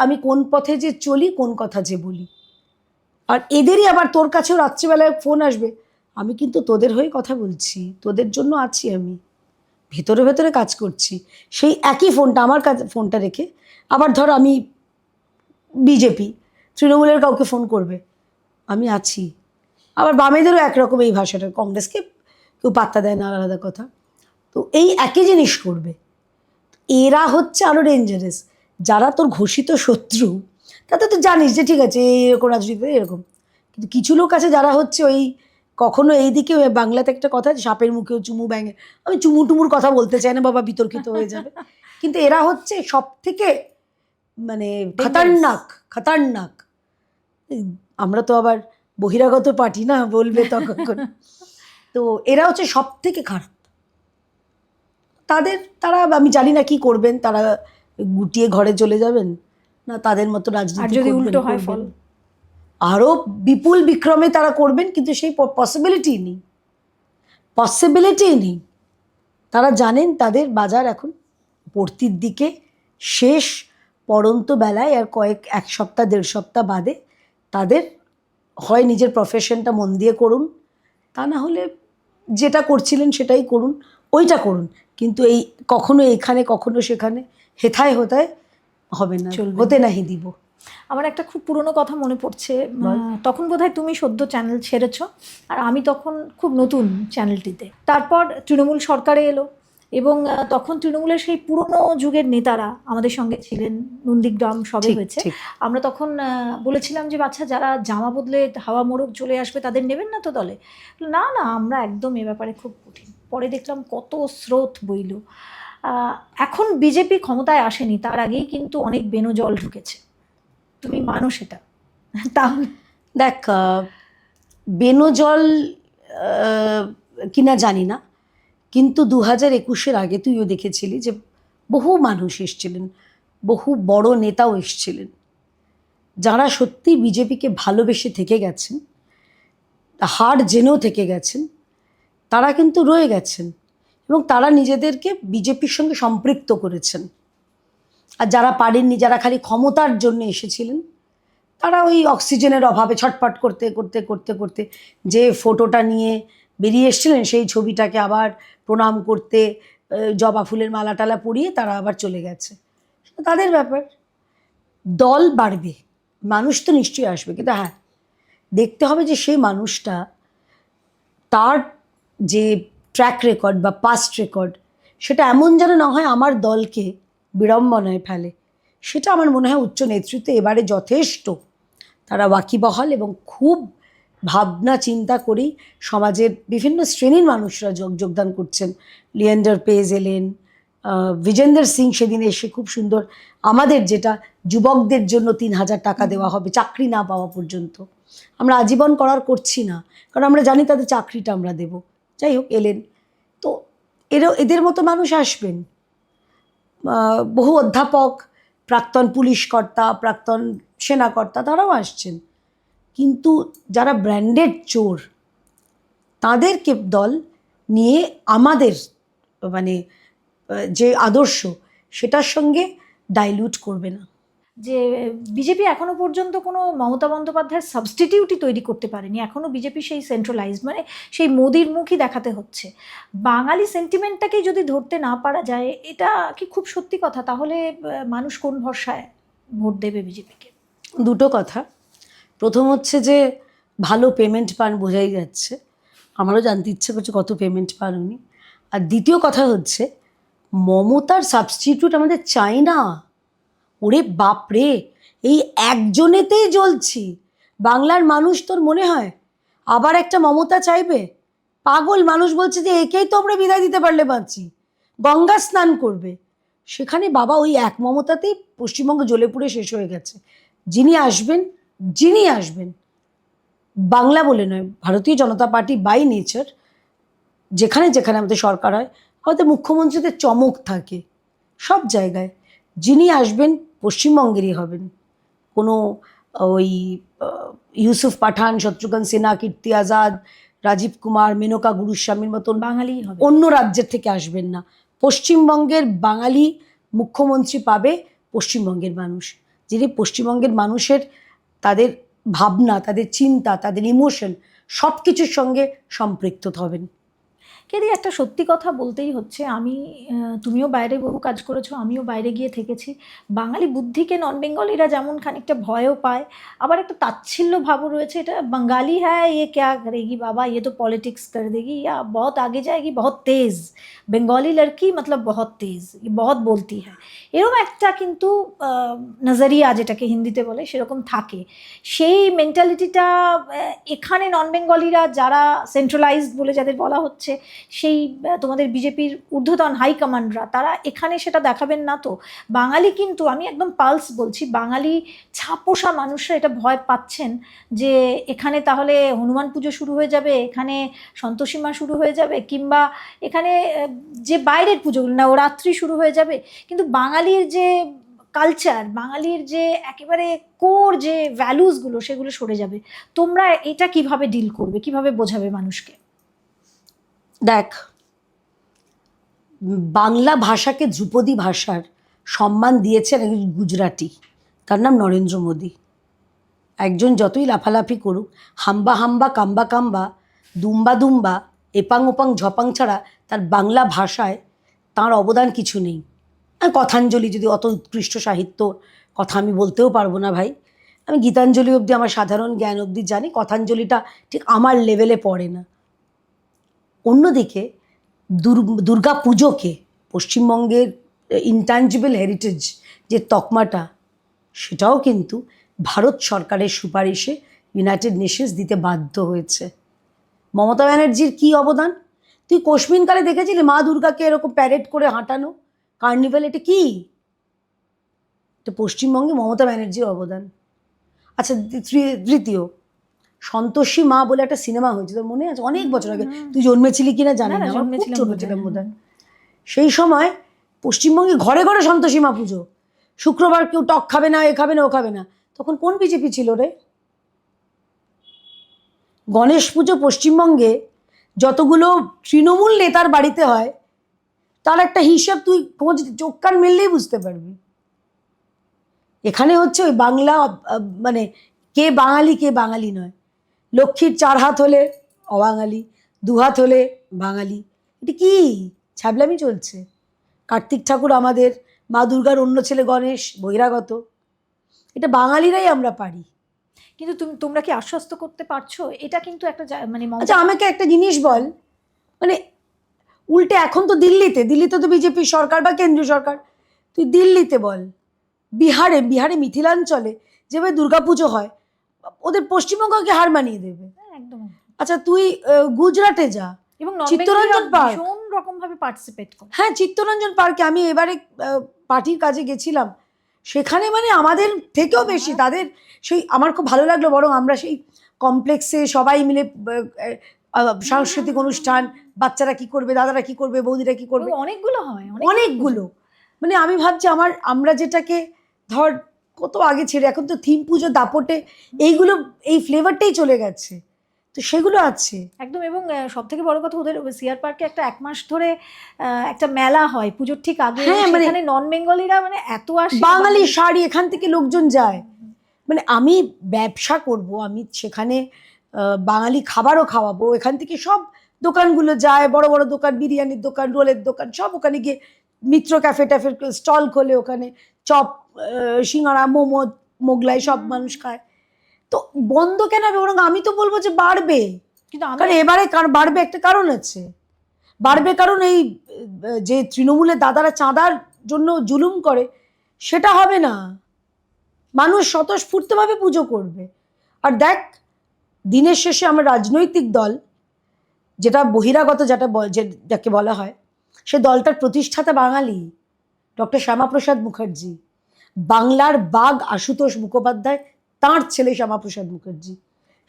আমি কোন পথে যে চলি, কোন কথা যে বলি। আর এদেরই আবার তোর কাছেও রাত্রিবেলায় ফোন আসবে, আমি কিন্তু তোদের হয়ে কথা বলছি, তোদের জন্য আছি, আমি ভেতরে ভেতরে কাজ করছি। সেই একই ফোনটা, আমার কাছে ফোনটা রেখে আবার ধর আমি বিজেপি তৃণমূলের কাউকে ফোন করবে, আমি আছি, আবার বামেদেরও একরকম এই ভাষাটা, কংগ্রেসকে কেউ পাত্তা দেয় না, আলাদা কথা। তো এই একই জিনিস করবে। এরা হচ্ছে আরও ডেঞ্জারাস। যারা তোর ঘোষিত শত্রু, তাতে তো জানিস যে ঠিক আছে এরকম রাজনীতিতে এরকম, কিন্তু কিছু লোক আছে যারা হচ্ছে ওই কখনো এইদিকে, বাংলাতে একটা কথা আছে, সাপের মুখেও চুমু ব্যাঙে, আমি চুমু টুমুর কথা বলতে চাই না বাবা, বিতর্কিত হয়ে যাবে, কিন্তু এরা হচ্ছে সব থেকে মানে খতরনাক খতরনাক। আমরা তো আবার বহিরাগত পার্টি না, বলবে তখন। তো এরা হচ্ছে সব থেকে খারাপ। তারা আমি জানি না কি করবেন, তারা গুটিয়ে ঘরে চলে যাবেন না তাদের মতো রাজনীতি যদি করবেন, উল্টো হয় ফল আরো বিপুল বিক্রমে তারা করবেন, কিন্তু সেই পসিবিলিটি নেই। তারা জানেন তাদের বাজার এখন পড়তির দিকে, শেষ পড়ন্ত বেলায় আর এক সপ্তাহ 1.5 সপ্তাহ বাদে তাদের হয় নিজের প্রফেশনটা মন দিয়ে করুন, তা না হলে যেটা করছিলেন সেটাই করুন, ওইটা করুন, কিন্তু এই কখনো এখানে কখনো সেখানে হেথায় হোথায় হবে না, হতে নাহি দিব। আমার একটা খুব পুরনো কথা মনে পড়ছে, তখন বোধহয় তুমি সদ্য চ্যানেল ছেড়েছ, আর আমি তখন খুব নতুন চ্যানেলটিতে। তারপর তৃণমূল সরকারে এলো, এবং তখন তৃণমূলের সেই পুরনো যুগের নেতারা আমাদের সঙ্গে ছিলেন, নন্দীগ্রাম সবে হয়েছে। আমরা তখন বলেছিলাম যে আচ্ছা, যারা জামা বদলে হাওয়া মোড়ক চলে আসবে তাদের নেবেন না তো দলে? না না, আমরা একদম এ ব্যাপারে খুব কঠিন। পরে দেখলাম কত স্রোত বইল। এখন বিজেপি ক্ষমতায় আসেনি, তার আগেই কিন্তু অনেক বেনজল ঢুকেছে। তুমি মানো সেটা? তাহলে দেখ, বেনজল কিনা জানি না, কিন্তু 2021-এর আগে তুইও দেখেছিলি যে বহু মানুষ এসছিলেন, বহু বড় নেতাও এসছিলেন, যারা সত্যি বিজেপিকে ভালোবেসে থেকে গেছেন, হার জেনেও থেকে গেছেন, তারা কিন্তু রয়ে গেছেন এবং তারা নিজেদেরকে বিজেপির সঙ্গে সম্পৃক্ত করেছেন। আর যারা পারেননি, যারা খালি ক্ষমতার জন্য এসেছিলেন, তারা ওই অক্সিজেনের অভাবে ছটফট করতে করতে করতে করতে যে ফটোটা নিয়ে বেরিয়ে এসেছিলেন, সেই ছবিটাকে আবার প্রণাম করতে জবা ফুলের মালা টালা পরিয়ে তারা আবার চলে গেছে। তাদের ব্যাপার। দল বাড়বে, মানুষ তো নিশ্চয়ই আসবে, কিন্তু হ্যাঁ, দেখতে হবে যে সেই মানুষটা, তার যে ট্র্যাক রেকর্ড বা পাস্ট রেকর্ড, সেটা এমন যেন না হয় আমার দলকে বিড়ম্বনায় ফেলে। সেটা আমার মনে হয় উচ্চ নেতৃত্ব এবারে যথেষ্ট তারা ওয়াকিবহাল এবং খুব ভাবনা চিন্তা করেই সমাজের বিভিন্ন শ্রেণীর মানুষরা যোগদান করছেন। লিয়েন্ডার পেজ এলেন, বিজেন্দর সিং সেদিন এসে খুব সুন্দর, আমাদের যেটা যুবকদের জন্য 3,000 টাকা দেওয়া হবে চাকরি না পাওয়া পর্যন্ত, আমরা আজীবন করছি না, কারণ আমরা জানি তাদের চাকরিটা আমরা দেব। যাই হোক, এলেন। তো এদের মতো মানুষ আসবেন, বহু অধ্যাপক, প্রাক্তন পুলিশ কর্তা, প্রাক্তন সেনাকর্তা, তারাও আসছেন। কিন্তু যারা ব্র্যান্ডেড চোর, তাদেরকে দল নিয়ে আমাদের মানে যে আদর্শ, সেটার সঙ্গে ডাইলিউট করবে না। যে বিজেপি এখনো পর্যন্ত কোনো মমতা বন্দ্যোপাধ্যায়ের সাবস্টিটিউটই তৈরি করতে পারেনি। এখনো বিজেপি সেই সেন্ট্রালাইজড, মানে সেই মোদির মুখই দেখাতে হচ্ছে। বাঙালি সেন্টিমেন্টটাকেই যদি ধরতে না পারা যায়, এটা কি খুব সত্যি কথা? তাহলে মানুষ কোন ভরসায় ভোট দেবে বিজেপিকে? দুটো কথা। প্রথম হচ্ছে যে ভালো পেমেন্ট পান, বোঝাই যাচ্ছে, আমারও জানতে ইচ্ছে করছে কত পেমেন্ট পান উনি। আর দ্বিতীয় কথা হচ্ছে, মমতার সাবস্টিটিউট আমাদের চাই না। ওরে বাপরে, এই একজনেতেই জ্বলছি। বাংলার মানুষ, তোর মনে হয় আবার একটা মমতা চাইবে? পাগল মানুষ বলছে যে একেই তো আমরা বিদায় দিতে পারলে বাঁচি, গঙ্গা স্নান করবে। সেখানে বাবা ওই এক মমতাতেই পশ্চিমবঙ্গ জ্বলে পুড়ে শেষ হয়ে গেছে। যিনি আসবেন বাংলা বলে নয়, ভারতীয় জনতা পার্টি বাই নেচার, যেখানে যেখানে আমাদের সরকার হয়, হয়তো মুখ্যমন্ত্রীদের চমক থাকে সব জায়গায়, যিনি আসবেন পশ্চিমবঙ্গেরই হবেন। কোনো ওই ইউসুফ পাঠান, শত্রুঘ্ন সিনহা, কীর্তি আজাদ, রাজীব কুমার, মেনকা গুরুস্বামীর মতন বাঙালি হবে, অন্য রাজ্যের থেকে আসবেন না। পশ্চিমবঙ্গের বাঙালি মুখ্যমন্ত্রী পাবে পশ্চিমবঙ্গের মানুষ, যিনি পশ্চিমবঙ্গের মানুষের তাদের ভাবনা, তাদের চিন্তা, তাদের ইমোশন সব কিছুর সঙ্গে সম্পৃক্ত হবেন। কেদি, একটা সত্যি কথা বলতেই হচ্ছে, আমি তুমিও বাইরে বহু কাজ করেছো, আমিও বাইরে গিয়ে থেকেছি। বাঙালি বুদ্ধিকে নন বেঙ্গলিরা যেমন খানিকটা ভয়ও পায়, আবার একটা তাচ্ছিল্য ভাবও রয়েছে, এটা বাঙালি হ্যাঁ ये क्या करेगी बाबा, ये तो पॉलिटिक्स कर देगी या बहुत आगे जाएगी, बहुत तेज़ बेंगली लड़की मतलब बहुत तेज़, ये बहुत बोलती है, এরকম একটা কিন্তু নজরিয়া যেটাকে হিন্দিতে বলে সেরকম থাকে। সেই মেন্টালিটিটা এখানে নন বেঙ্গলিরা যারা সেন্ট্রালাইজড বলে যাদের বলা হচ্ছে, সেই তোমাদের বিজেপির ঊর্ধ্বতন হাইকমান্ডরা, তারা এখানে সেটা দেখাবেন না তো? বাঙালি কিন্তু, আমি একদম পালস বলছি, বাঙালি ছাপোষা মানুষরা এটা ভয় পাচ্ছেন যে এখানে তাহলে হনুমান পুজো শুরু হয়ে যাবে, এখানে সন্তোষী মা শুরু হয়ে যাবে, কিংবা এখানে যে বাইরের পুজোগুলো নবরাত্রি শুরু হয়ে যাবে, কিন্তু বাঙালির যে কালচার, বাঙালির যে একেবারে কোর যে ভ্যালুসগুলো, সেগুলো সরে যাবে। তোমরা এটা কিভাবে ডিল করবে, কিভাবে বোঝাবে মানুষকে? দেখ, বাংলা ভাষাকে ধ্রুপদী ভাষার সম্মান দিয়েছেন একজন গুজরাটি, তার নাম নরেন্দ্র মোদী। একজন যতই লাফালাফি করুক, হাম্বা হাম্বা কাম্বা কাম্বা দুম্বা দুম্বা এপাং ওপাং ঝপাং ছাড়া তার বাংলা ভাষায় তার অবদান কিছু নেই। আর কথাঞ্জলি যদি অত উৎকৃষ্ট সাহিত্য, কথা আমি বলতেও পারবো না ভাই। আমি গীতাঞ্জলি অবধি আমার সাধারণ জ্ঞান অবধি জানি, কথাঞ্জলিটা ঠিক আমার লেভেলে পড়ে না। অন্যদিকে দুর্গা পুজোকে পশ্চিমবঙ্গের ইনট্যাঞ্জিবল হেরিটেজ যে তকমাটা, সেটাও কিন্তু ভারত সরকারের সুপারিশে ইউনাইটেড নেশনস দিতে বাধ্য হয়েছে। মমতা ব্যানার্জির কী অবদান? তুই কোশমিনকালে দেখেছিলি মা দুর্গাকে এরকম প্যারেড করে হাঁটানো, কার্নিভ্যাল? এটা কি? এটা পশ্চিমবঙ্গে মমতা ব্যানার্জির অবদান। আচ্ছা, তৃতীয়, সন্তোষী মা বলে একটা সিনেমা হয়েছে, তোর মনে আছে? অনেক বছর আগে, তুই জন্মেছিলি কিনা জানি না, আমার খুব ছোট ছিলাম বোধহয়। সেই সময় পশ্চিমবঙ্গে ঘরে ঘরে সন্তোষী মা পুজো, শুক্রবার কেউ টক খাবে না, এ খাবে না, ও খাবে না। তখন কোন বিজেপি ছিল রে? গণেশ পুজো পশ্চিমবঙ্গে যতগুলো তৃণমূল নেতার বাড়িতে হয়, তার একটা হিসাব তুই খোঁজ, চোখ কান মেললেই বুঝতে পারবি। এখানে হচ্ছে ওই বাংলা, মানে কে বাঙালি কে বাঙালি নয়। লক্ষ্মীর 4 হাত হলে অবাঙালি, 2 হাত হলে বাঙালি। এটা কি ছ্যাবলামি চলছে? কার্তিক ঠাকুর আমাদের, মা দুর্গার অন্য ছেলে গণেশ বহিরাগত। এটা বাঙালিরাই আমরা পারি। কিন্তু তোমরা কি আশ্বস্ত করতে পারছো? এটা কিন্তু একটা মানে আচ্ছা, আমাকে একটা জিনিস বল, মানে উল্টে এখন তো দিল্লিতে তো বিজেপি সরকার বা কেন্দ্রীয় সরকার, তুই দিল্লিতে বল, বিহারে মিথিলাঞ্চলে যেভাবে দুর্গাপুজো হয়, ওদের পশ্চিমবঙ্গকে হার মানিয়ে দেবে একদম। আচ্ছা, তুই গুজরাটে যা, এবং চিত্তরঞ্জন পার্ক ভীষণ রকম ভাবে পার্টিসিপেট করে। হ্যাঁ, চিত্তরঞ্জন পার্কে আমি এবারে পার্টির কাজে গেছিলাম, সেখানে মানে আমাদের থেকেও বেশি তাদের সেই, আমার খুব ভালো লাগলো। বরং আমরা সেই কমপ্লেক্সে সবাই মিলে সাংস্কৃতিক অনুষ্ঠান, বাচ্চারা কি করবে, দাদারা কি করবে, বৌদিরা কি করবে, অনেকগুলো হয়, অনেকগুলো। মানে আমি ভাবছি আমরা যেটাকে ধর কত আগে ছেড়ে, এখন তো থিম পুজো দাপটে এইগুলো, এই ফ্লেভারটাই চলে গেছে, তো সেগুলো আছে একদম। এবং সব থেকে বড় কথা, ওদের সিআর পার্কে একটা 1 মাস ধরে একটা মেলা হয় পুজোর ঠিক আগে। হ্যাঁ, মানে সেখানে নন বেঙ্গলিরা মানে এত আসে, বাঙালি শাড়ি, এখান থেকে লোকজন যায়। মানে আমি ব্যবসা করব, আমি সেখানে বাঙালি খাবারও খাওয়াবো, এখান থেকে সব দোকানগুলো যায়, বড় বড় দোকান, বিরিয়ানির দোকান, রোলের দোকান, সব ওখানে গিয়ে মিত্র ক্যাফে ট্যাফের স্টল খোলে, ওখানে চপ, সিঙ্গাড়া, মোমো, মোগলাই সব মানুষ খায়। তো বন্ধ কেন হবে? বরং আমি তো বলবো যে বাড়বে। কিন্তু কারণ এবারে বাড়বে, একটা কারণ আছে, বাড়বে কারণ এই যে তৃণমূলের দাদারা চাঁদার জন্য জুলুম করে, সেটা হবে না। মানুষ স্বতঃস্ফূর্তভাবে পুজো করবে। আর দেখ, দিনের শেষে আমরা রাজনৈতিক দল, যেটা বহিরাগত, যাকে বলা হয়, সে দলটার প্রতিষ্ঠাতা বাঙালি, ডক্টর শ্যামাপ্রসাদ মুখার্জি। বাংলার বাঘ আশুতোষ মুখোপাধ্যায়, তাঁর ছেলে শ্যামাপ্রসাদ মুখার্জি।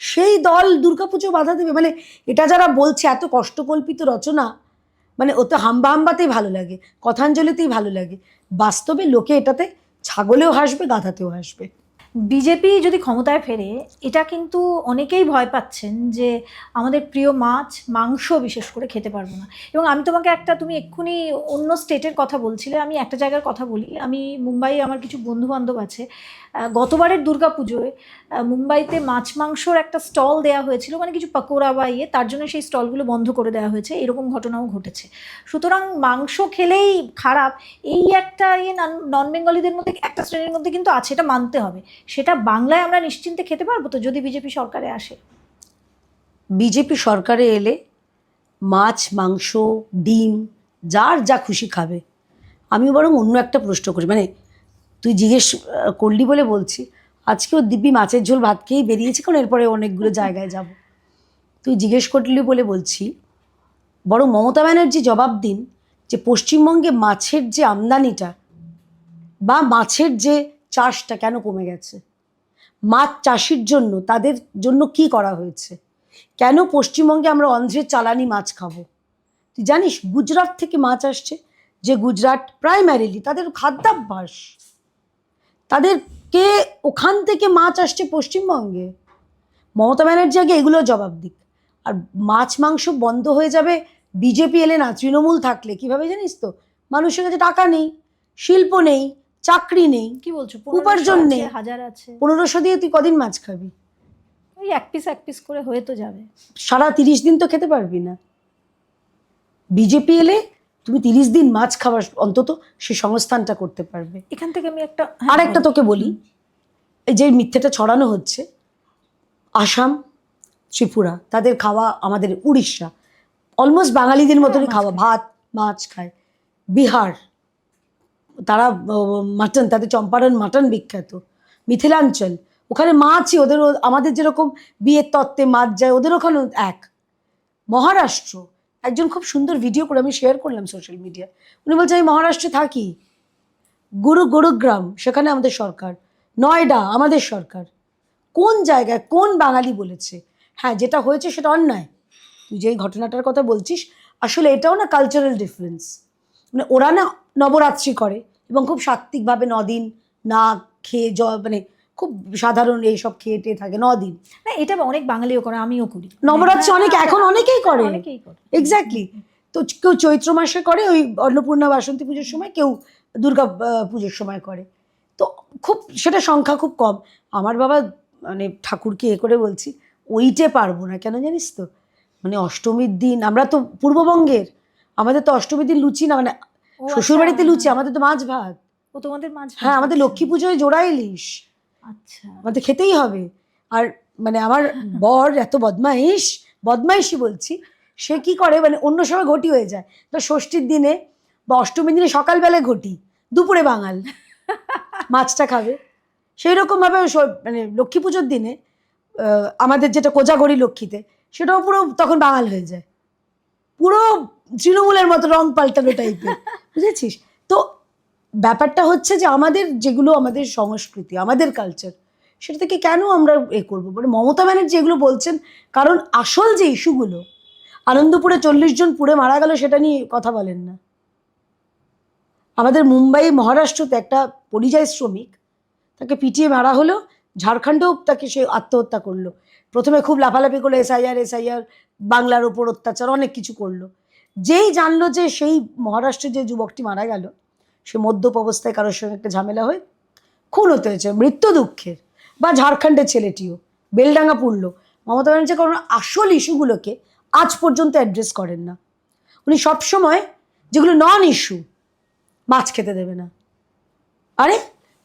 সেই দল দুর্গাপুজো বাধা দেবে? মানে এটা যারা বলছে, এত কষ্টকল্পিত রচনা, মানে ওতে হাম্বা হাম্বাতেই ভালো লাগে, কথাঞ্জলিতেই ভালো লাগে, বাস্তবে লোকে এটাতে ছাগলেও হাসবে, গাধাতেও হাসবে। বিজেপি যদি ক্ষমতায় ফেরে, এটা কিন্তু অনেকেই ভয় পাচ্ছেন যে আমাদের প্রিয় মাছ মাংস বিশেষ করে খেতে পারবো না। এবং আমি তোমাকে তুমি এক্ষুনি অন্য স্টেটের কথা বলছিলে, আমি একটা জায়গার কথা বলি। আমি মুম্বাইয়ে, আমার কিছু বন্ধু বান্ধব আছে। গতবারের দুর্গাপুজোয় মুম্বাইতে মাছ মাংসর একটা স্টল দেওয়া হয়েছিল, মানে কিছু পাকোড়া বা তার জন্য সেই স্টলগুলো বন্ধ করে দেওয়া হয়েছে, এরকম ঘটনাও ঘটেছে। সুতরাং মাংস খেলেই খারাপ, এই একটা নন বেঙ্গলিদের মধ্যে একটা শ্রেণীর মধ্যে কিন্তু আছে, এটা মানতে হবে। সেটা বাংলায় আমরা নিশ্চিন্তে খেতে পারবো তো যদি বিজেপি সরকারে আসে? বিজেপি সরকারে এলে মাছ, মাংস, ডিম যার যা খুশি খাবে। আমি বরং অন্য একটা প্রশ্ন করি, মানে তুই জিজ্ঞেস করলি বলে বলছি। আজকেও দিব্যি মাছের ঝোল ভাত খেয়েই বেরিয়েছি, কারণ এরপরে অনেকগুলো জায়গায় যাব। তুই জিজ্ঞেস করলি বলে বলছি, বরং মমতা ব্যানার্জি জবাব দিন যে পশ্চিমবঙ্গে মাছের যে আমদানিটা বা মাছের যে চাষটা কেন কমে গেছে, মাছ চাষির জন্য তাদের জন্য কি করা হয়েছে, কেন পশ্চিমবঙ্গে আমরা অন্ধ্রের চালানি মাছ খাবো। তুই জানিস গুজরাট থেকে মাছ আসছে, যে গুজরাট প্রাইমারিলি তাদের খাদ্যাভ্যাস, তাদেরকে ওখান থেকে মাছ আসছে পশ্চিমবঙ্গে। মমতা ব্যানার্জি আগে এগুলো জবাব দিক। আর মাছ মাংস বন্ধ হয়ে যাবে বিজেপি এলে না, তৃণমূল থাকলে কিভাবে জানিস তো? মানুষের কাছে টাকা নেই, শিল্প নেই, চাকরি নেই, কি বলছো, উপার্জন নেই। 1000 আছে, 1500 দিয়ে তুই কদিন মাছ খাবি? ওই এক পিস করে হয়ে তো যাবে। সারা 30 দিন তো খেতে পারবি না। বিজেপি এলে তুমি 30 দিন মাছ খাবার অন্তত সে সংস্থানটা করতে পারবে। এখান থেকে আমি আর একটা তোকে বলি, এই যে মিথ্যেটা ছড়ানো হচ্ছে, আসাম, ত্রিপুরা তাদের খাওয়া, আমাদের উড়িষ্যা অলমোস্ট বাঙালিদের মতনই খাওয়া, ভাত মাছ খায়। বিহার তারা মাটন, তাদের চম্পারণ মাটন বিখ্যাত। মিথিলাঞ্চল ওখানে মাছই ওদের, আমাদের যেরকম বিয়ের তত্ত্বে মাছ যায় ওদের ওখানে এক। মহারাষ্ট্র, একজন খুব সুন্দর ভিডিও করে আমি শেয়ার করলাম সোশ্যাল মিডিয়ায়, উনি বলছে আমি মহারাষ্ট্রে থাকি, গুরুগ্রাম সেখানে আমাদের সরকার, নয়ডা আমাদের সরকার। কোন জায়গায় কোন বাঙালি বলেছে? হ্যাঁ, যেটা হয়েছে সেটা অন্যায়। তুই যেই ঘটনাটার কথা বলছিস, আসলে এটাও না কালচারাল ডিফারেন্স। মানে ওরা না নবরাত্রি করে এবং খুব সাত্ত্বিকভাবে 9 দিন না খেয়ে মানে খুব সাধারণ এইসব খেয়ে টেয়ে থাকে 9 দিন। না, এটা অনেক বাঙালিও করে, আমিও করি নবরাত্রি অনেক, এখন অনেকেই করে, এক্স্যাক্টলি। তো কেউ চৈত্র মাসে করে ওই অন্নপূর্ণা বাসন্তী পুজোর সময়, কেউ দুর্গা পুজোর সময় করে। তো খুব সেটা সংখ্যা খুব কম। আমার বাবা মানে ঠাকুরকে করে বলছি, ওইটে পারবো না। কেন জানিস তো? মানে অষ্টমীর দিন, আমরা তো পূর্ববঙ্গের, আমাদের তো অষ্টমীর দিন লুচি না, মানে শ্বশুরবাড়িতে লুচি, আমাদের তো মাছ ভাত। ও তোমাদের মাছ? হ্যাঁ, আমাদের লক্ষ্মী পুজোয় জোড়া ইলিশ, আচ্ছা, আমাদের খেতেই হবে। আর মানে আমার বর এত বদমাইশি বলছি, সে কি করে, মানে অন্য সময় ঘটি হয়ে যায়, তো ষষ্ঠীর দিনে বা অষ্টমীর দিনে সকালবেলায় ঘটি, দুপুরে বাঙাল মাছটা খাবে। সেই রকমভাবে মানে লক্ষ্মী পুজোর দিনে আমাদের যেটা কোজাগরি লক্ষ্মীতে, সেটাও পুরো তখন বাঙাল হয়ে যায়, পুরো তৃণমূলের মতো রং পাল্টানো টাইপের, বুঝেছিস? তো ব্যাপারটা হচ্ছে যে আমাদের যেগুলো আমাদের সংস্কৃতি, আমাদের কালচার, সেটা থেকে কেন আমরা করবো? মানে মমতা ব্যানার্জি এগুলো বলছেন কারণ আসল যে ইস্যুগুলো, আনন্দপুরে 40 জন পুড়ে মারা গেল, সেটা নিয়ে কথা বলেন না। আমাদের মুম্বাই, মহারাষ্ট্রতে একটা পরিযায়ী শ্রমিক, তাকে পিটিয়ে মারা হলো, ঝাড়খণ্ডেও তাকে সে আত্মহত্যা করলো। প্রথমে খুব লাফালাফি করলো, এসআইআর, বাংলার ওপর অত্যাচার, অনেক কিছু করলো। যেই জানলো যে সেই মহারাষ্ট্রের যে যুবকটি মারা গেল, সে মদ্যপ অবস্থায় কারোর সঙ্গে একটা ঝামেলা হয়ে খুন হতে হয়েছে, মৃত্যু দুঃখের। বা ঝাড়খণ্ডের ছেলেটিও বেলডাঙ্গা পুড়লো। মমতা ব্যানার্জি কারণ আসল ইস্যুগুলোকে আজ পর্যন্ত অ্যাড্রেস করেন না। উনি সবসময় যেগুলো নন ইস্যু, মাছ খেতে দেবে না। আরে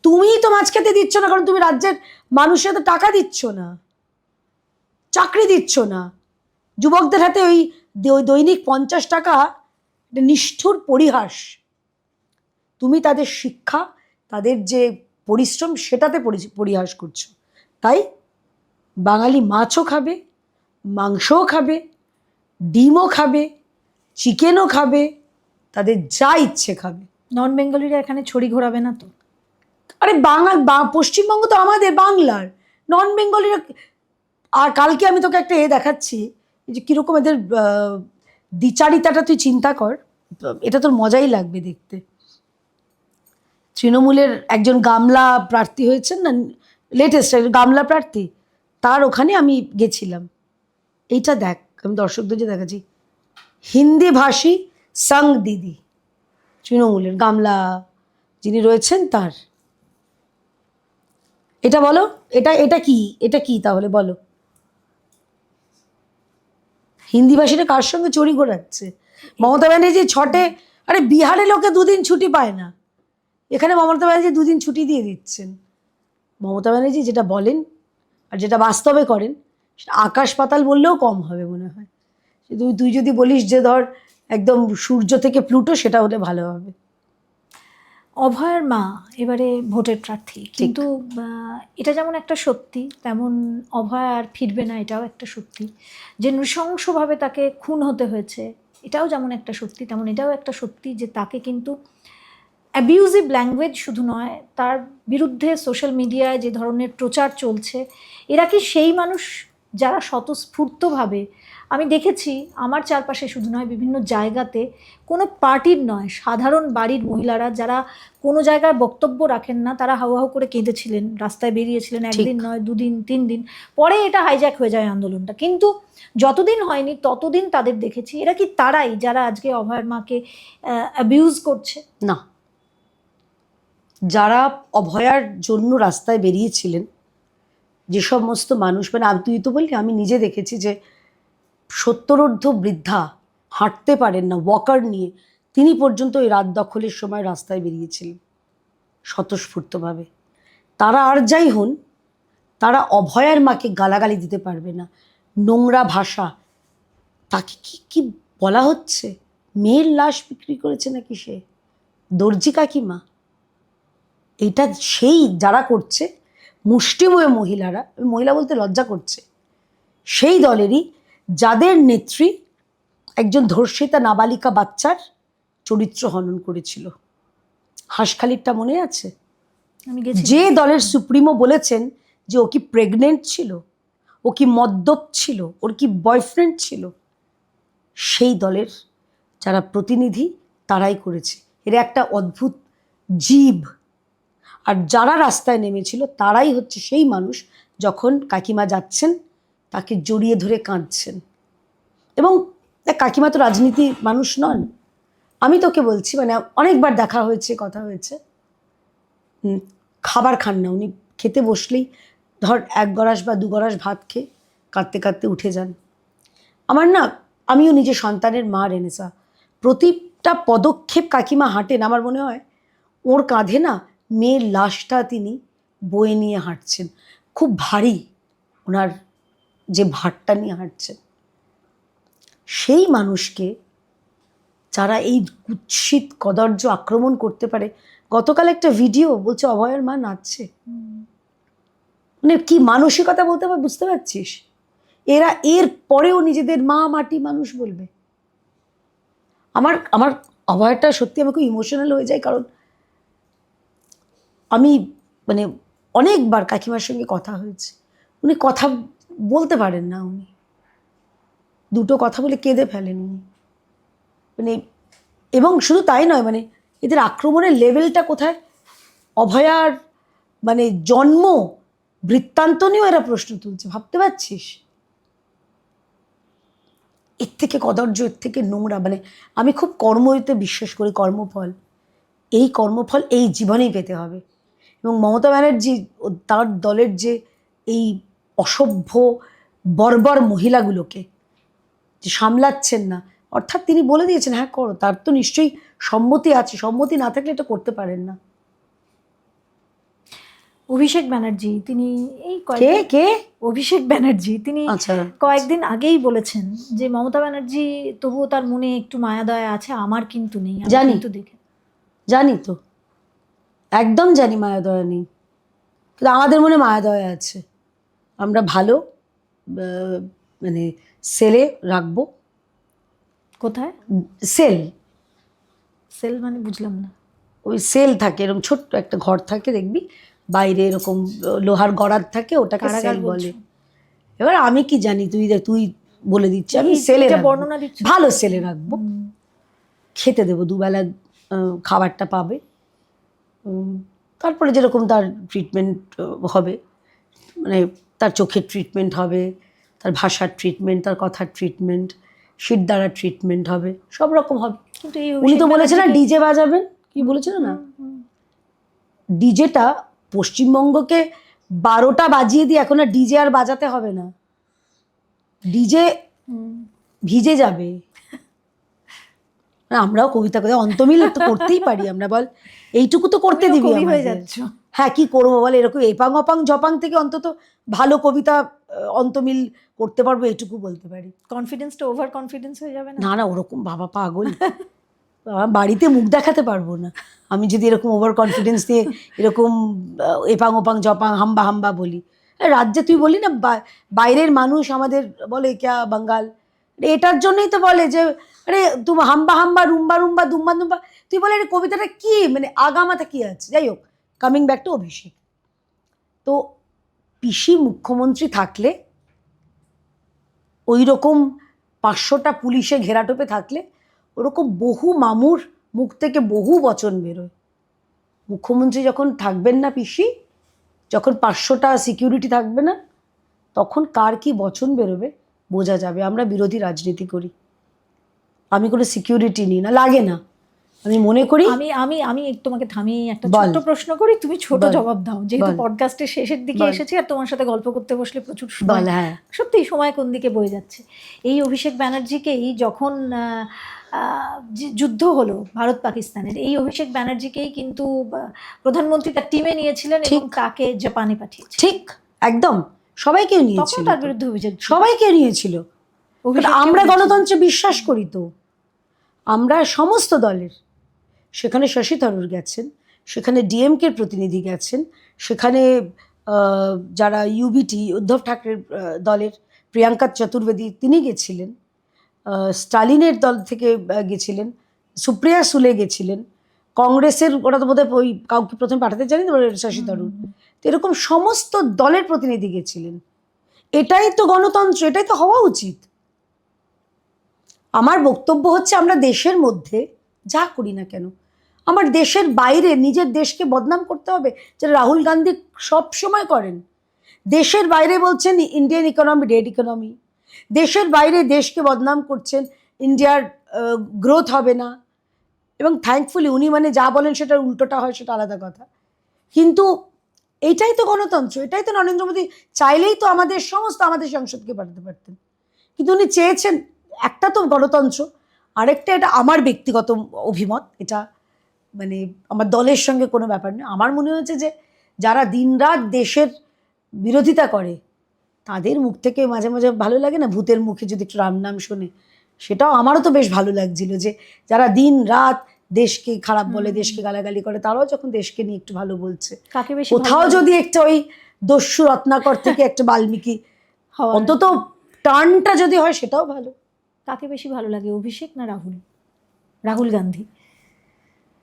তুমিই তো মাছ খেতে দিচ্ছ না, কারণ তুমি রাজ্যের মানুষের তো টাকা দিচ্ছ না, চাকরি দিচ্ছ না। যুবকদের হাতে ওই দৈনিক 50 টাকা, নিষ্ঠুর পরিহাস। তুমি তাদের শিক্ষা, তাদের যে পরিশ্রম, সেটাতে পরিহাস করছো। তাই বাঙালি মাছও খাবে, মাংসও খাবে, ডিমও খাবে, চিকেনও খাবে, তাদের যা ইচ্ছে খাবে। নন বেঙ্গলিরা এখানে ছড়ি ঘোরাবে না তো? আরে পশ্চিমবঙ্গ তো আমাদের বাংলার, নন বেঙ্গলিরা। আর কালকে আমি তোকে একটা দেখাচ্ছি যে কীরকম এদের দ্বিচারিতাটা, তুই চিন্তা কর, এটা তোর মজাই লাগবে দেখতে। তৃণমূলের একজন গামলা প্রার্থী হয়েছেন না, লেটেস্ট গামলা প্রার্থী, তার ওখানে আমি গেছিলাম। এইটা দেখ, আমি দর্শকদের যে দেখাচ্ছি, হিন্দি ভাষী সং দিদি, তৃণমূলের গামলা যিনি রয়েছেন তার। এটা বলো, এটা এটা কি, এটা কি তাহলে বলো? হিন্দি ভাষীরা কার সঙ্গে চড়ি ঘোরাচ্ছে? মমতা ব্যানার্জি ছটে, আরে বিহারে লোকে দুদিন ছুটি পায় না, এখানে মমতা ব্যানার্জি দুদিন ছুটি দিয়ে দিচ্ছেন। মমতা ব্যানার্জি যেটা বলেন আর যেটা বাস্তবে করেন, সেটা আকাশ পাতাল বললেও কম হবে মনে হয়। তুই যদি বলিস যে ধর একদম সূর্য থেকে প্লুটো, সেটা হলে ভালো হবে। অভয়ার মা এবারে ভোটের প্রার্থী, কিন্তু এটা যেমন একটা সত্যি, তেমন অভয়া আর ফিরবে না, এটাও একটা সত্যি। যে নৃশংসভাবে তাকে খুন হতে হয়েছে, এটাও যেমন একটা সত্যি, তেমন এটাও একটা সত্যি যে তাকে কিন্তু অ্যাবিউজিভ ল্যাঙ্গুয়েজ শুধু নয়, তার বিরুদ্ধে সোশ্যাল মিডিয়ায় যে ধরনের প্রচার চলছে, এরা কি সেই মানুষ যারা স্বতঃস্ফূর্তভাবে, আমি দেখেছি আমার চারপাশে শুধু নয় বিভিন্ন জায়গাতে, কোনো পার্টির নয়, সাধারণ বাড়ির মহিলারা যারা কোনো জায়গায় বক্তব্য রাখেন না, তারা হাউ হাউ করে কেঁদেছিলেন, রাস্তায় বেরিয়েছিলেন, একদিন নয়, দুদিন, 3 দিন, পরে এটা হাইজ্যাক হয়ে যায় আন্দোলনটা। কিন্তু যতদিন হয়নি ততদিন তাদের দেখেছি। এরা কি তারাই যারা আজকে অভয়ার মাকে অ্যাবিউজ করছে? না, যারা অভয়ার জন্য রাস্তায় বেরিয়েছিলেন, যে সমস্ত মানুষ, মানে তুই তো বললি, আমি নিজে দেখেছি যে 70ঊর্ধ্ব বৃদ্ধা হাঁটতে পারেন না, ওয়াকার নিয়ে, তিনি পর্যন্ত এই রাত দখলের সময় রাস্তায় বেরিয়েছিলেন স্বতঃস্ফূর্তভাবে। তারা আর যাই হন, তারা অভয়ার মাকে গালাগালি দিতে পারবে না। নোংরা ভাষা, তাকে কি কি বলা হচ্ছে? মেয়ের লাশ বিক্রি করেছে নাকি সে? দর্জি কাকিমা। এটা সেই যারা করছে, মুষ্টিমেয় মহিলারা, মহিলা বলতে লজ্জা করছে, সেই দলেরই যাদের নেত্রী একজন ধর্ষিতা নাবালিকা বাচ্চার চরিত্র হনন করেছিল। হাঁসখালিরটা মনে আছে? আমি গেছি। যে দলের সুপ্রিমো বলেছেন যে ও কি প্রেগনেন্ট ছিল, ও কি মদ্যপ ছিল, ওর কি বয়ফ্রেন্ড ছিল, সেই দলের যারা প্রতিনিধি তারাই করেছে। এর একটা অদ্ভুত জীব। আর যারা রাস্তায় নেমেছিল তারাই হচ্ছে সেই মানুষ, যখন কাকিমা যাচ্ছেন তাকে জড়িয়ে ধরে কাঁদছেন। এবং কাকিমা তো রাজনীতি মানুষ নন, আমি তোকে বলছি, মানে অনেকবার দেখা হয়েছে, কথা হয়েছে, খাবার খান না উনি, খেতে বসলেই ধর 1 গরাস বা 2 গরাস ভাত খেয়ে কাঁদতে কাঁদতে উঠে যান। আমার না, আমিও নিজে সন্তানের মা রেনেসা, প্রতিটা পদক্ষেপ কাকিমা হাঁটেন, আমার মনে হয় ওর কাঁধে না মেয়ের লাশটা তিনি বয়ে নিয়ে হাঁটছেন। খুব ভারী ওনার যে ভারটা নিয়ে হাঁটছেন। সেই মানুষকে যারা এই কুৎসিত কদর্য আক্রমণ করতে পারে, গতকাল একটা ভিডিও বলছে অভয়ার মা নাচছে, মানে কি মানসিকতা বলতে পার, বুঝতে পারছিস? এরা এর পরেও নিজেদের মা মাটি মানুষ বলবে। আমার আমার অভয়াটা সত্যি আমি খুব ইমোশনাল হয়ে যায়, কারণ আমি মানে অনেকবার কাকিমার সঙ্গে কথা হয়েছে, উনি কথা বলতে পারেন না, উনি 2টো কথা বলে কেঁদে ফেলেন উনি। মানে এবং শুধু তাই নয়, মানে এদের আক্রমণের লেভেলটা কোথায়, অভয়ার মানে জন্ম বৃত্তান্ত নিয়েও এরা প্রশ্ন তুলছে, ভাবতে পারছিস? এর থেকে কদর্য, এর থেকে নোংরা, মানে আমি খুব কর্মতে বিশ্বাস করি, কর্মফল, এই কর্মফল এই জীবনেই পেতে হবে। এবং মমতা ব্যানার্জি তার দলের যে এই অসভ্য বর্বর মহিলাগুলোকে যে সামলাচ্ছেন না, অর্থাৎ তিনি বলে দিয়েছেন হ্যাঁ করো, তার তো নিশ্চয়ই সম্মতি আছে, সম্মতি না থাকলে এটা করতে পারেন না। অভিষেক ব্যানার্জি তিনি এই কে কে অভিষেক ব্যানার্জি তিনি আচ্ছা, কয়েকদিন আগেই বলেছেন যে মমতা ব্যানার্জি তবুও তার মনে একটু মায়া দয়া আছে, আমার কিন্তু নেই। আমি জানি। কিন্তু দেখে জানি তো, একদম জানি মায়া দয়া নেই, কিন্তু আমাদের মনে মায়া দয়া আছে। আমরা ভালো মানে সেলে রাখবো। কোথায়? সেল, সেল মানে বুঝলাম না। ওই সেল থাকে, এরকম ছোট্ট একটা ঘর থাকে, দেখবি বাইরে এরকম লোহার গড়ার থাকে, ওটাকে কারাগার সেল বলে। বলছো? এবার আমি কি জানি, তুই বলে দিচ্ছি, আমি সেলে এটা রাখবো, বর্ণনা দিচ্ছ। ভালো সেলে রাখবো, খেতে দেবো, 2 বেলা খাবারটা পাবে, তারপরে যেরকম তার ট্রিটমেন্ট হবে, মানে তার চোখের ট্রিটমেন্ট হবে, তার ভাষার ট্রিটমেন্ট, তার কথার ট্রিটমেন্ট, শিরদাঁড়ার ট্রিটমেন্ট হবে, সব রকম হবে। কিন্তু এই উনি তো অভিষেক বলেছেন না ব্যানার্জিকে- ডিজে বাজাবেন, কি বলেছিল না, ডিজেটা পশ্চিমবঙ্গকে 12টা বাজিয়ে দিয়ে এখন আর ডিজে আর বাজাতে হবে না, ডিজে ভিজে যাবে। আমরাও কবিতা করে অন্তমিল তো করতেই পারি আমরা, বল এইটুকু তো করতে তুমিও দিবি কবি হয়ে আমাদের। যাচ্ছ। হ্যাঁ, কি করবো বল, এরকম এপাং অপাং জপাং থেকে অন্তত ভালো কবিতা অন্তমিল করতে পারবো, এইটুকু বলতে পারি। কনফিডেন্সটা ওভার কনফিডেন্স হয়ে যাবে না? না না, ওরকম বাবা পাগল, বাড়িতে মুখ দেখাতে পারবো না আমি যদি এরকম ওভার কনফিডেন্স দিয়ে এরকম এপাং ওপাং জপাং হাম্বা হাম্বা বলি। রাজ্যে তুই বলি না বাইরের মানুষ আমাদের বলে ক্যা বাঙ্গাল, এটার জন্যই তো বলে যে আরে তুমি হাম্বা হাম্বা রুম্বা রুম্বা দুম্বা দুম্বা, তুই বলে আরে কবিতাটা কি মানে আগামাথা কি আছে। যাই হোক, কামিং ব্যাক টু অভিষেক, তো পিসি মুখ্যমন্ত্রী থাকলে ওই রকম 500টা পুলিশে ঘেরাটোপে থাকলে ওরকম বহু মামুর মুখ থেকে বহু বচন বেরোয়। মুখ্যমন্ত্রী যখন থাকবেন না পিসি, যখন 500টা সিকিউরিটি থাকবে না, তখন কার কি বচন বেরোবে বোঝা যাবে। আমরা বিরোধী রাজনীতি করি, আমি কোনো সিকিউরিটি নিই না, লাগে না। আমি মনে করি আমি আমি আমি তোমাকে থামিয়ে একটা বল। ছোট্ট প্রশ্ন করি, তুমি ছোট বল। জবাব দাও, যেহেতু বল। পডকাস্টের শেষের দিকে বল। এসেছি আর তোমার সাথে গল্প করতে বসলে প্রচুর বল। সময়, হ্যাঁ, সত্যি সময় কোন দিকে বয়ে যাচ্ছে। এই অভিষেক ব্যানার্জিকেই যখন যুদ্ধ হলো ভারত পাকিস্তানের, এই অভিষেক ব্যানার্জিকেই কিন্তু প্রধানমন্ত্রী তার টিমে নিয়েছিলেন এবং তাকে জাপানে পাঠিয়েছিলেন। ঠিক, একদম সবাইকে তখন নিয়েছিল, তার বিরুদ্ধে অভিযোগ ছিল। সবাইকে নিয়েছিল। অভিষেককেও আমরা নিয়েছিল। গণতন্ত্রে বিশ্বাস করি তো, আমরা সমস্ত দলের, সেখানে শশী থারুর গেছেন, সেখানে ডিএমকের প্রতিনিধি গেছেন, সেখানে যারা ইউবিটি উদ্ধব ঠাকরের দলের প্রিয়াঙ্কা চতুর্বেদী তিনি গেছিলেন, স্টালিনের দল থেকে গেছিলেন, সুপ্রিয়া সুলে গেছিলেন, কংগ্রেসের ওরা তো বোধহয় ওই কাউকে প্রথমে পাঠাতে জানি তো শশী থারুর, তো এরকম সমস্ত দলের প্রতিনিধি গেছিলেন। এটাই তো গণতন্ত্র, এটাই তো হওয়া উচিত। আমার বক্তব্য হচ্ছে আমরা দেশের মধ্যে যা করি না কেন, আমার দেশের বাইরে নিজের দেশকে বদনাম করতে হবে, যেটা রাহুল গান্ধী সব সময় করেন। দেশের বাইরে বলছেন ইন্ডিয়ান ইকোনমি ডেড ইকোনমি, দেশের বাইরে দেশকে বদনাম করছেন, ইন্ডিয়ার গ্রোথ হবে না, এবং থ্যাঙ্কফুলি উনি মানে যা বলেন সেটার উল্টোটা হয়, সেটা আলাদা কথা। কিন্তু এইটাই তো গণতন্ত্র, এটাই তো নরেন্দ্র মোদী চাইলেই তো আমাদের সমস্ত আমাদের সংসদকে পাঠাতে পারতেন, কিন্তু উনি চেয়েছেন। একটা তো গণতন্ত্র, আরেকটা এটা আমার ব্যক্তিগত অভিমত, এটা মানে আমার দলের সঙ্গে কোনো ব্যাপার নেই। আমার মনে হয়েছে যে যারা দিনরাত দেশের বিরোধিতা করে তাদের মুখ থেকে মাঝে মাঝে ভালো লাগে না, ভূতের মুখে যদি একটু রাম নাম শোনে, সেটাও আমারও তো বেশ ভালো লাগছিল, যে যারা দিন রাত দেশকে খারাপ বলে, দেশকে গালাগালি করে, তারাও যখন দেশকে নিয়ে একটু ভালো বলছে। কাকে বেশি কোথাও যদি একটা ওই দস্যু রত্নাকর থেকে একটা বাল্মীকি হওয়ার- অন্তত টার্নটা যদি হয়, সেটাও ভালো। কাকে বেশি ভালো লাগে, অভিষেক না রাহুল? রাহুল গান্ধী।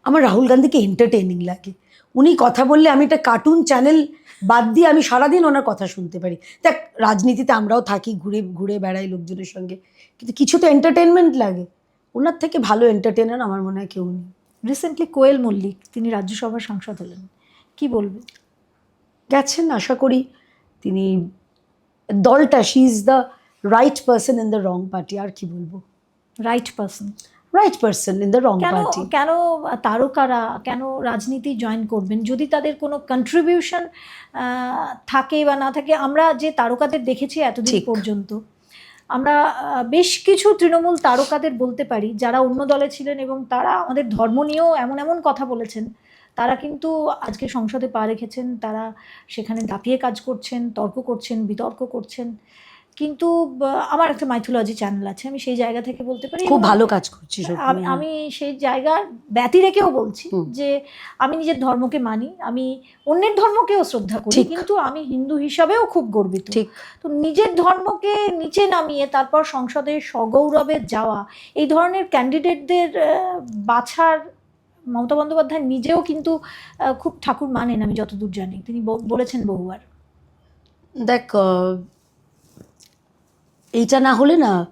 আমার রাহুল গান্ধীকে এন্টারটেইনিং লাগে। উনি কথা বললে আমি একটা কার্টুন চ্যানেল বাদ দিয়ে আমি সারাদিন ওনার কথা শুনতে পারি। দেখ, রাজনীতিতে আমরাও থাকি, ঘুরে ঘুরে বেড়াই লোকজনের সঙ্গে, কিন্তু কিছু তো এন্টারটেনমেন্ট লাগে। ওনার থেকে ভালো এন্টারটেনার আমার মনে হয় কেউ নেই। রিসেন্টলি কোয়েল মল্লিক তিনি রাজ্যসভার সাংসদ হলেন, কি বলবে? গেছেন, আশা করি তিনি দলটা, she is the right person in the wrong party. আর কি বলবো, right person. Right person in the wrong কেন পার্টি। কেন তারকারা কেন রাজনীতি জয়েন করবেন যদি তাদের কোনো কন্ট্রিবিউশন থাকে বা না থাকে? আমরা যে তারকাদের দেখেছি এতদিন ঠিক। পর্যন্ত, আমরা বেশ কিছু তৃণমূল তারকাদের বলতে পারি যারা অন্য দলে ছিলেন এবং তারা আমাদের ধর্ম নিয়েও এমন এমন কথা বলেছেন, তারা কিন্তু আজকে সংসদে পা রেখেছেন, তারা সেখানে দাপিয়ে কাজ করছেন, তর্ক করছেন, বিতর্ক করছেন। কিন্তু আমার একটা মাইথোলজি চ্যানেল আছে, আমি সেই জায়গা থেকে বলতে পারি, খুব ভালো কাজ করছি। আমি সেই জায়গার ব্যতি রেখেও বলছি যে আমি নিজের ধর্মকে মানি, আমি অন্যের ধর্মকেও শ্রদ্ধা করি, কিন্তু আমি হিন্দু হিসাবেও খুব গর্বিত। তো নিজের ধর্মকে নিচে নামিয়ে তারপর সংসদে সগৌরবে যাওয়া, এই ধরনের ক্যান্ডিডেটদের বাছার মমতা বন্দ্যোপাধ্যায় নিজেও কিন্তু খুব ঠাকুর মানেন, আমি যতদূর জানি তিনি বলেছেন বহুবার। দেখ, এইটা না হলে না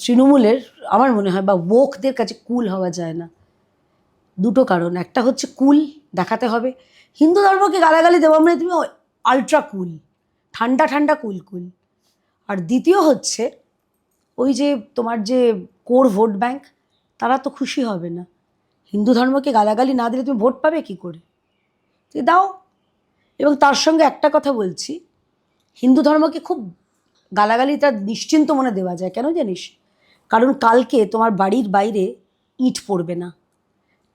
তৃণমূলের আমার মনে হয় বা ওকদের কাছে কুল হওয়া যায় না। দুটো কারণ, একটা হচ্ছে কুল দেখাতে হবে, হিন্দু ধর্মকে গালাগালি দেওয়া মানে তুমি আলট্রা কুল, ঠান্ডা ঠান্ডা কুলকুল। আর দ্বিতীয় হচ্ছে ওই যে তোমার যে কোর ভোট ব্যাংক, তারা তো খুশি হবে না। হিন্দু ধর্মকে গালাগালি না দিলে তুমি ভোট পাবে কি করে? তুই দাও। এবং তার সঙ্গে একটা কথা বলছি, হিন্দু ধর্মকে খুব গালাগালিটা নিশ্চিন্ত মনে দেওয়া যায়, কেন জানিস? কারণ কালকে তোমার বাড়ির বাইরে ইট পড়বে না,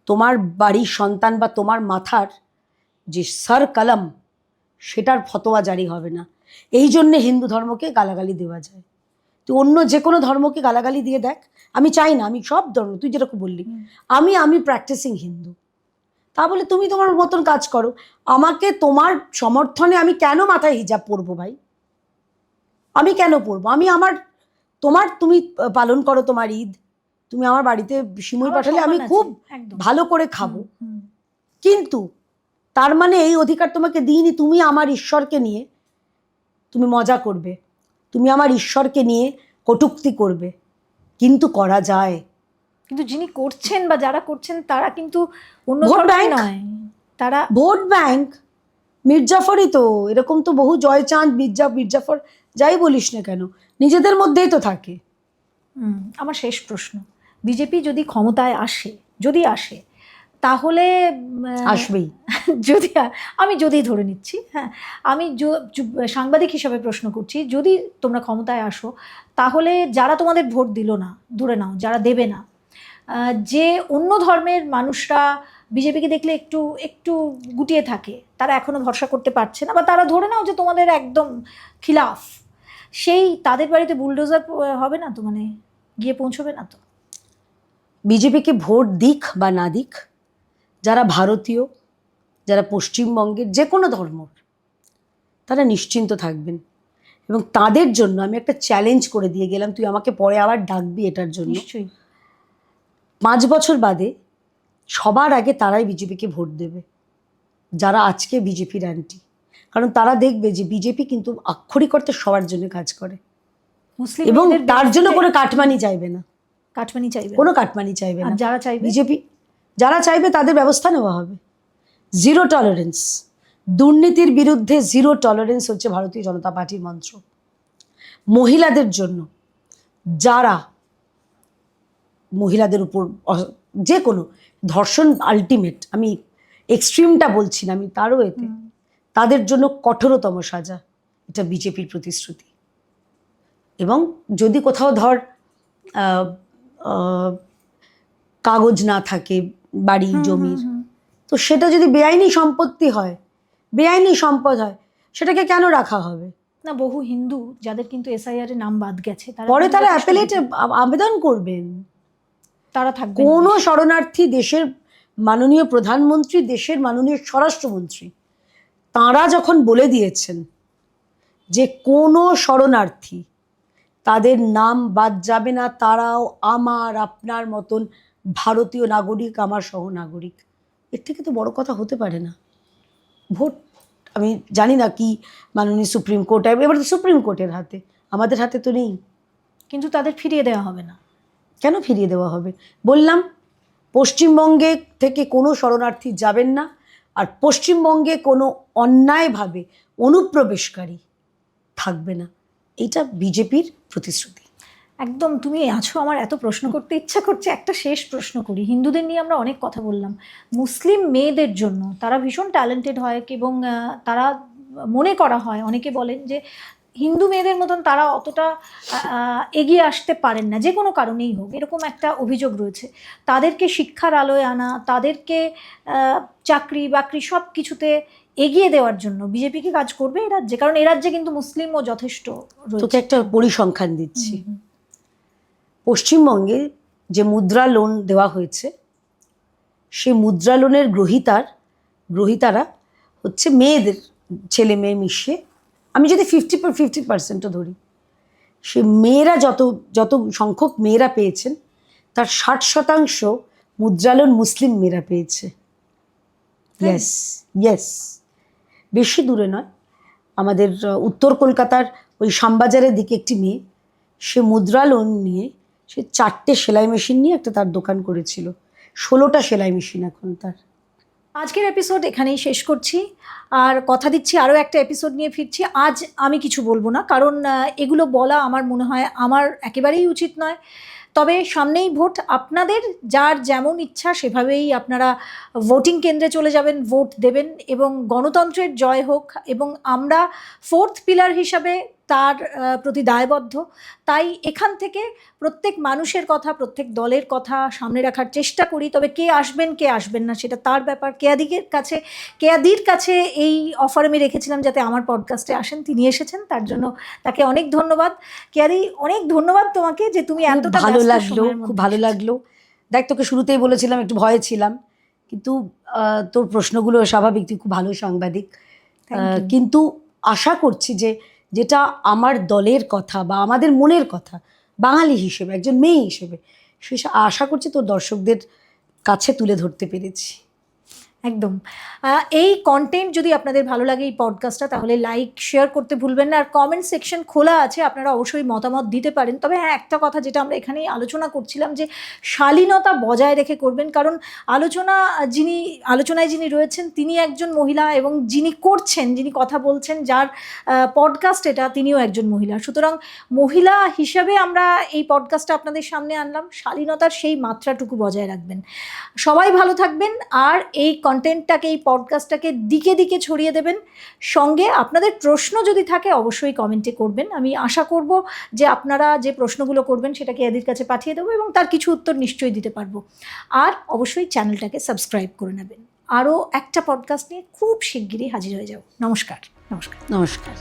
তোমার বাড়ির সন্তান বা তোমার মাথার যে সর কলম সেটার ফতোয়া জারি হবে না। এই জন্যে হিন্দু ধর্মকে গালাগালি দেওয়া যায়। তুই অন্য যে কোনো ধর্মকে গালাগালি দিয়ে দেখ, আমি চাই না, আমি সব ধর্ম, তুই যেরকম বললি, আমি প্র্যাকটিসিং হিন্দু, তা বলে তুমি তোমার মতন কাজ করো, আমাকে তোমার সমর্থনে আমি কেন মাথায় হিজাব পরবো ভাই? আমি কেন পরবো? আমি আমার তুমি পালন করো তোমার ঈদ, তুমি আমার বাড়িতে সিমুই পাঠালে আমি খুব ভালো করে খাবো, কিন্তু তার মানে এই অধিকার তোমাকে দিইনি তুমি আমার ঈশ্বরকে নিয়ে তুমি মজা করবে, তুমি আমার ঈশ্বরকে নিয়ে কটূক্তি করবে। কিন্তু করা যায়। কিন্তু যিনি করছেন বা যারা করছেন তারা কিন্তু অন্য ভোট ধর্মের ব্যাংক নয়, তারা ভোট ব্যাংক। মির্জাফরই তো এরকম, তো বহু জয়চাঁদ মির্জাফর যাই বলিস না কেন, নিজেদের মধ্যেই তো থাকে। আমার শেষ প্রশ্ন, বিজেপি যদি ক্ষমতায় আসে, যদি আসে, তাহলে আসবেই। আমি যদি ধরে নিচ্ছি, হ্যাঁ, আমি সাংবাদিক হিসাবে প্রশ্ন করছি, যদি তোমরা ক্ষমতায় আসো, তাহলে যারা তোমাদের ভোট দিল না, ধরে নাও যারা দেবে না, যে অন্য ধর্মের মানুষরা বিজেপিকে দেখলে একটু একটু গুটিয়ে থাকে, তারা এখনো ভরসা করতে পারছে না, বা তারা ধরে নাও যে তোমাদের একদম খিলাফ, সেই তাদের বাড়িতে বুলডোজার হবে না তো, মানে গিয়ে পৌঁছবে না তো? বিজেপিকে ভোট দিক বা না দিক, যারা ভারতীয়, যারা পশ্চিমবঙ্গের যে কোনো ধর্ম, তারা নিশ্চিন্ত থাকবেন। এবং তাদের জন্য আমি একটা চ্যালেঞ্জ করে দিয়ে গেলাম, তুই আমাকে পরে আবার ডাকবি এটার জন্য। নিশ্চয়ই। 5 বছর বাদে সবার আগে তারাই বিজেপিকে ভোট দেবে, যারা আজকে বিজেপির অ্যান্টি। কারণ তারা দেখবে যে বিজেপি কিন্তু আক্ষরিক অর্থে সবার জন্য কাজ করে, এবং তার জন্য কোনো কাটমানি চাইবে না, কোনো কাটমানি চাইবে না। যারা চাইবে, বিজেপি যারা চাইবে তাদের ব্যবস্থা নেওয়া হবে। জিরো টলারেন্স, দুর্নীতির বিরুদ্ধে জিরো টলারেন্স হচ্ছে ভারতীয় জনতা পার্টির মন্ত্র। মহিলাদের জন্য, যারা মহিলাদের উপর যে কোনো ধর্ষণ আলটিমেট, আমি এক্সট্রিমটা বলছি না, আমি তারও এতে, তাদের জন্য কঠোরতম সাজা, এটা বিজেপির প্রতিশ্রুতি। এবং যদি কোথাও ধর কাগজ না থাকে বাড়ি জমির, তো সেটা যদি বেআইনি সম্পত্তি হয়, বেআইনি সম্পদ হয়, সেটাকে কেন রাখা হবে না? বহু হিন্দু যাদের কিন্তু এসআইআর এর নাম বাদ গেছে, পরে তারা অ্যাপেলেটে আবেদন করবেন, তারা থাকবে। কোনো শরণার্থী, দেশের মাননীয় প্রধানমন্ত্রী, দেশের মাননীয় স্বরাষ্ট্রমন্ত্রী, তাঁরা যখন বলে দিয়েছেন যে কোনো শরণার্থী, তাদের নাম বাদ যাবে না, তারাও আমার আপনার মতন ভারতীয় নাগরিক, আমার সহ নাগরিক, এর থেকে তো বড় কথা হতে পারে না। ভোট, আমি জানি না কি মাননীয় সুপ্রিম কোর্ট, এবার তো সুপ্রিম কোর্টের হাতে, আমাদের হাতে তো নেই। কিন্তু তাদের ফিরিয়ে দেওয়া হবে না। কেন ফিরিয়ে দেওয়া হবে? বললাম, পশ্চিমবঙ্গে থেকে কোনো শরণার্থী যাবেন না, আর পশ্চিমবঙ্গে কোনো অন্যায়ভাবে অনুপ্রবেশকারী থাকবে না, এটা বিজেপির প্রতিশ্রুতি। একদম, তুমি আছো, আমার এত প্রশ্ন করতে ইচ্ছা করছে, একটা শেষ প্রশ্ন করি। হিন্দুদের নিয়ে আমরা অনেক কথা বললাম, মুসলিম মেয়েদের জন্য, তারা ভীষণ ট্যালেন্টেড হয়, এবং তারা মনে করা হয়, অনেকে বলেন যে হিন্দু মেয়েদের মতন তারা অতটা এগিয়ে আসতে পারেন না, যে কোনো কারণেই হোক, এরকম একটা অভিযোগ রয়েছে। তাদেরকে শিক্ষার আলোয় আনা, তাদেরকে চাকরি বাকরি সব কিছুতে এগিয়ে দেওয়ার জন্য বিজেপি কি কাজ করবে এই রাজ্যে? কারণ এই রাজ্যে কিন্তু মুসলিমও যথেষ্ট রয়েছে। তোকে একটা পরিসংখ্যান দিচ্ছি। পশ্চিমবঙ্গে যে মুদ্রা লোন দেওয়া হয়েছে, সেই মুদ্রা লোনের গ্রহীতারা হচ্ছে মেয়েদের, ছেলে মেয়ে মিশিয়ে, আমি যদি 50% ধরি, সে মেয়েরা যত সংখ্যক মেয়েরা পেয়েছেন, তার 60% মুদ্রা লোন মুসলিম মেয়েরা পেয়েছে। ইয়েস, বেশি দূরে নয়, আমাদের উত্তর কলকাতার ওই শ্যামবাজারের দিকে একটি মেয়ে, সে মুদ্রা লোন নিয়ে সে 4টে সেলাই মেশিন নিয়ে একটা তার দোকান করেছিল, 16টা সেলাই মেশিন এখন তার। আজকের এপিসোড এখানেই শেষ করছি, আর কথা দিচ্ছি আরও একটা এপিসোড নিয়ে ফিরছি। আজ আমি কিছু বলবো না, কারণ এগুলো বলা আমার মনে হয় আমার একেবারেই উচিত নয়। তবে সামনেই ভোট, আপনাদের যার যেমন ইচ্ছা সেভাবেই আপনারা ভোটিং কেন্দ্রে চলে যাবেন, ভোট দেবেন এবং গণতন্ত্রের জয় হোক। এবং আমরা ফোর্থ পিলার হিসাবে তার প্রতি দায়বদ্ধ। তাই এখান থেকে প্রত্যেক মানুষের কথা, প্রত্যেক দলের কথা সামনে রাখার চেষ্টা করি। তবে কে আসবেন কে আসবেন না সেটা তার ব্যাপার। কেয়াদির কাছে এই অফার আমি রেখেছিলাম যাতে আমার পডকাস্টে আসেন, তিনি এসেছেন, তার জন্য তাকে অনেক ধন্যবাদ। কেয়াদি, অনেক ধন্যবাদ তোমাকে যে তুমি এতটা ভালো ব্যস্ত লাগলো, সময়ের খুব মধ্যে ভালো এসেছো। লাগলো। দেখ, তোকে শুরুতেই বলেছিলাম একটু ভয়ে ছিলাম, কিন্তু তোর প্রশ্নগুলো স্বাভাবিক, তুই খুব ভালো সাংবাদিক। Thank you. কিন্তু আশা করছি যে যেটা আমার দলের কথা বা আমাদের মনের কথা, বাঙালি হিসেবে, একজন মেয়ে হিসেবে, সে আশা করছি তোর দর্শকদের কাছে তুলে ধরতে পেরেছি। একদম। এই কন্টেন্ট যদি আপনাদের ভালো লাগে, এই পডকাস্টটা, তাহলে লাইক শেয়ার করতে ভুলবেন না। আর কমেন্ট সেকশন খোলা আছে, আপনারা অবশ্যই মতামত দিতে পারেন। তবে হ্যাঁ, একটা কথা যেটা আমরা এখানেই আলোচনা করছিলাম, যে শালীনতা বজায় রেখে করবেন, কারণ আলোচনায় যিনি রয়েছেন তিনি একজন মহিলা, এবং যিনি করছেন, যিনি কথা বলছেন, যার পডকাস্ট এটা, তিনিও একজন মহিলা। সুতরাং মহিলা হিসাবে আমরা এই পডকাস্টটা আপনাদের সামনে আনলাম। শালীনতার সেই মাত্রাটুকু বজায় রাখবেন। সবাই ভালো থাকবেন, আর এই কন্টেন্টটাকে, এই পডকাস্টটাকে দিকে দিকে ছড়িয়ে দেবেন। সঙ্গে আপনাদের প্রশ্ন যদি থাকে অবশ্যই কমেন্টে করবেন। আমি আশা করব যে আপনারা যে প্রশ্নগুলো করবেন সেটাকে এদের কাছে পাঠিয়ে দেবো, এবং তার কিছু উত্তর নিশ্চয়ই দিতে পারবো। আর অবশ্যই চ্যানেলটাকে সাবস্ক্রাইব করে নেবেন। আরও একটা পডকাস্ট নিয়ে খুব শিগগিরই হাজির হয়ে যাব। নমস্কার। নমস্কার।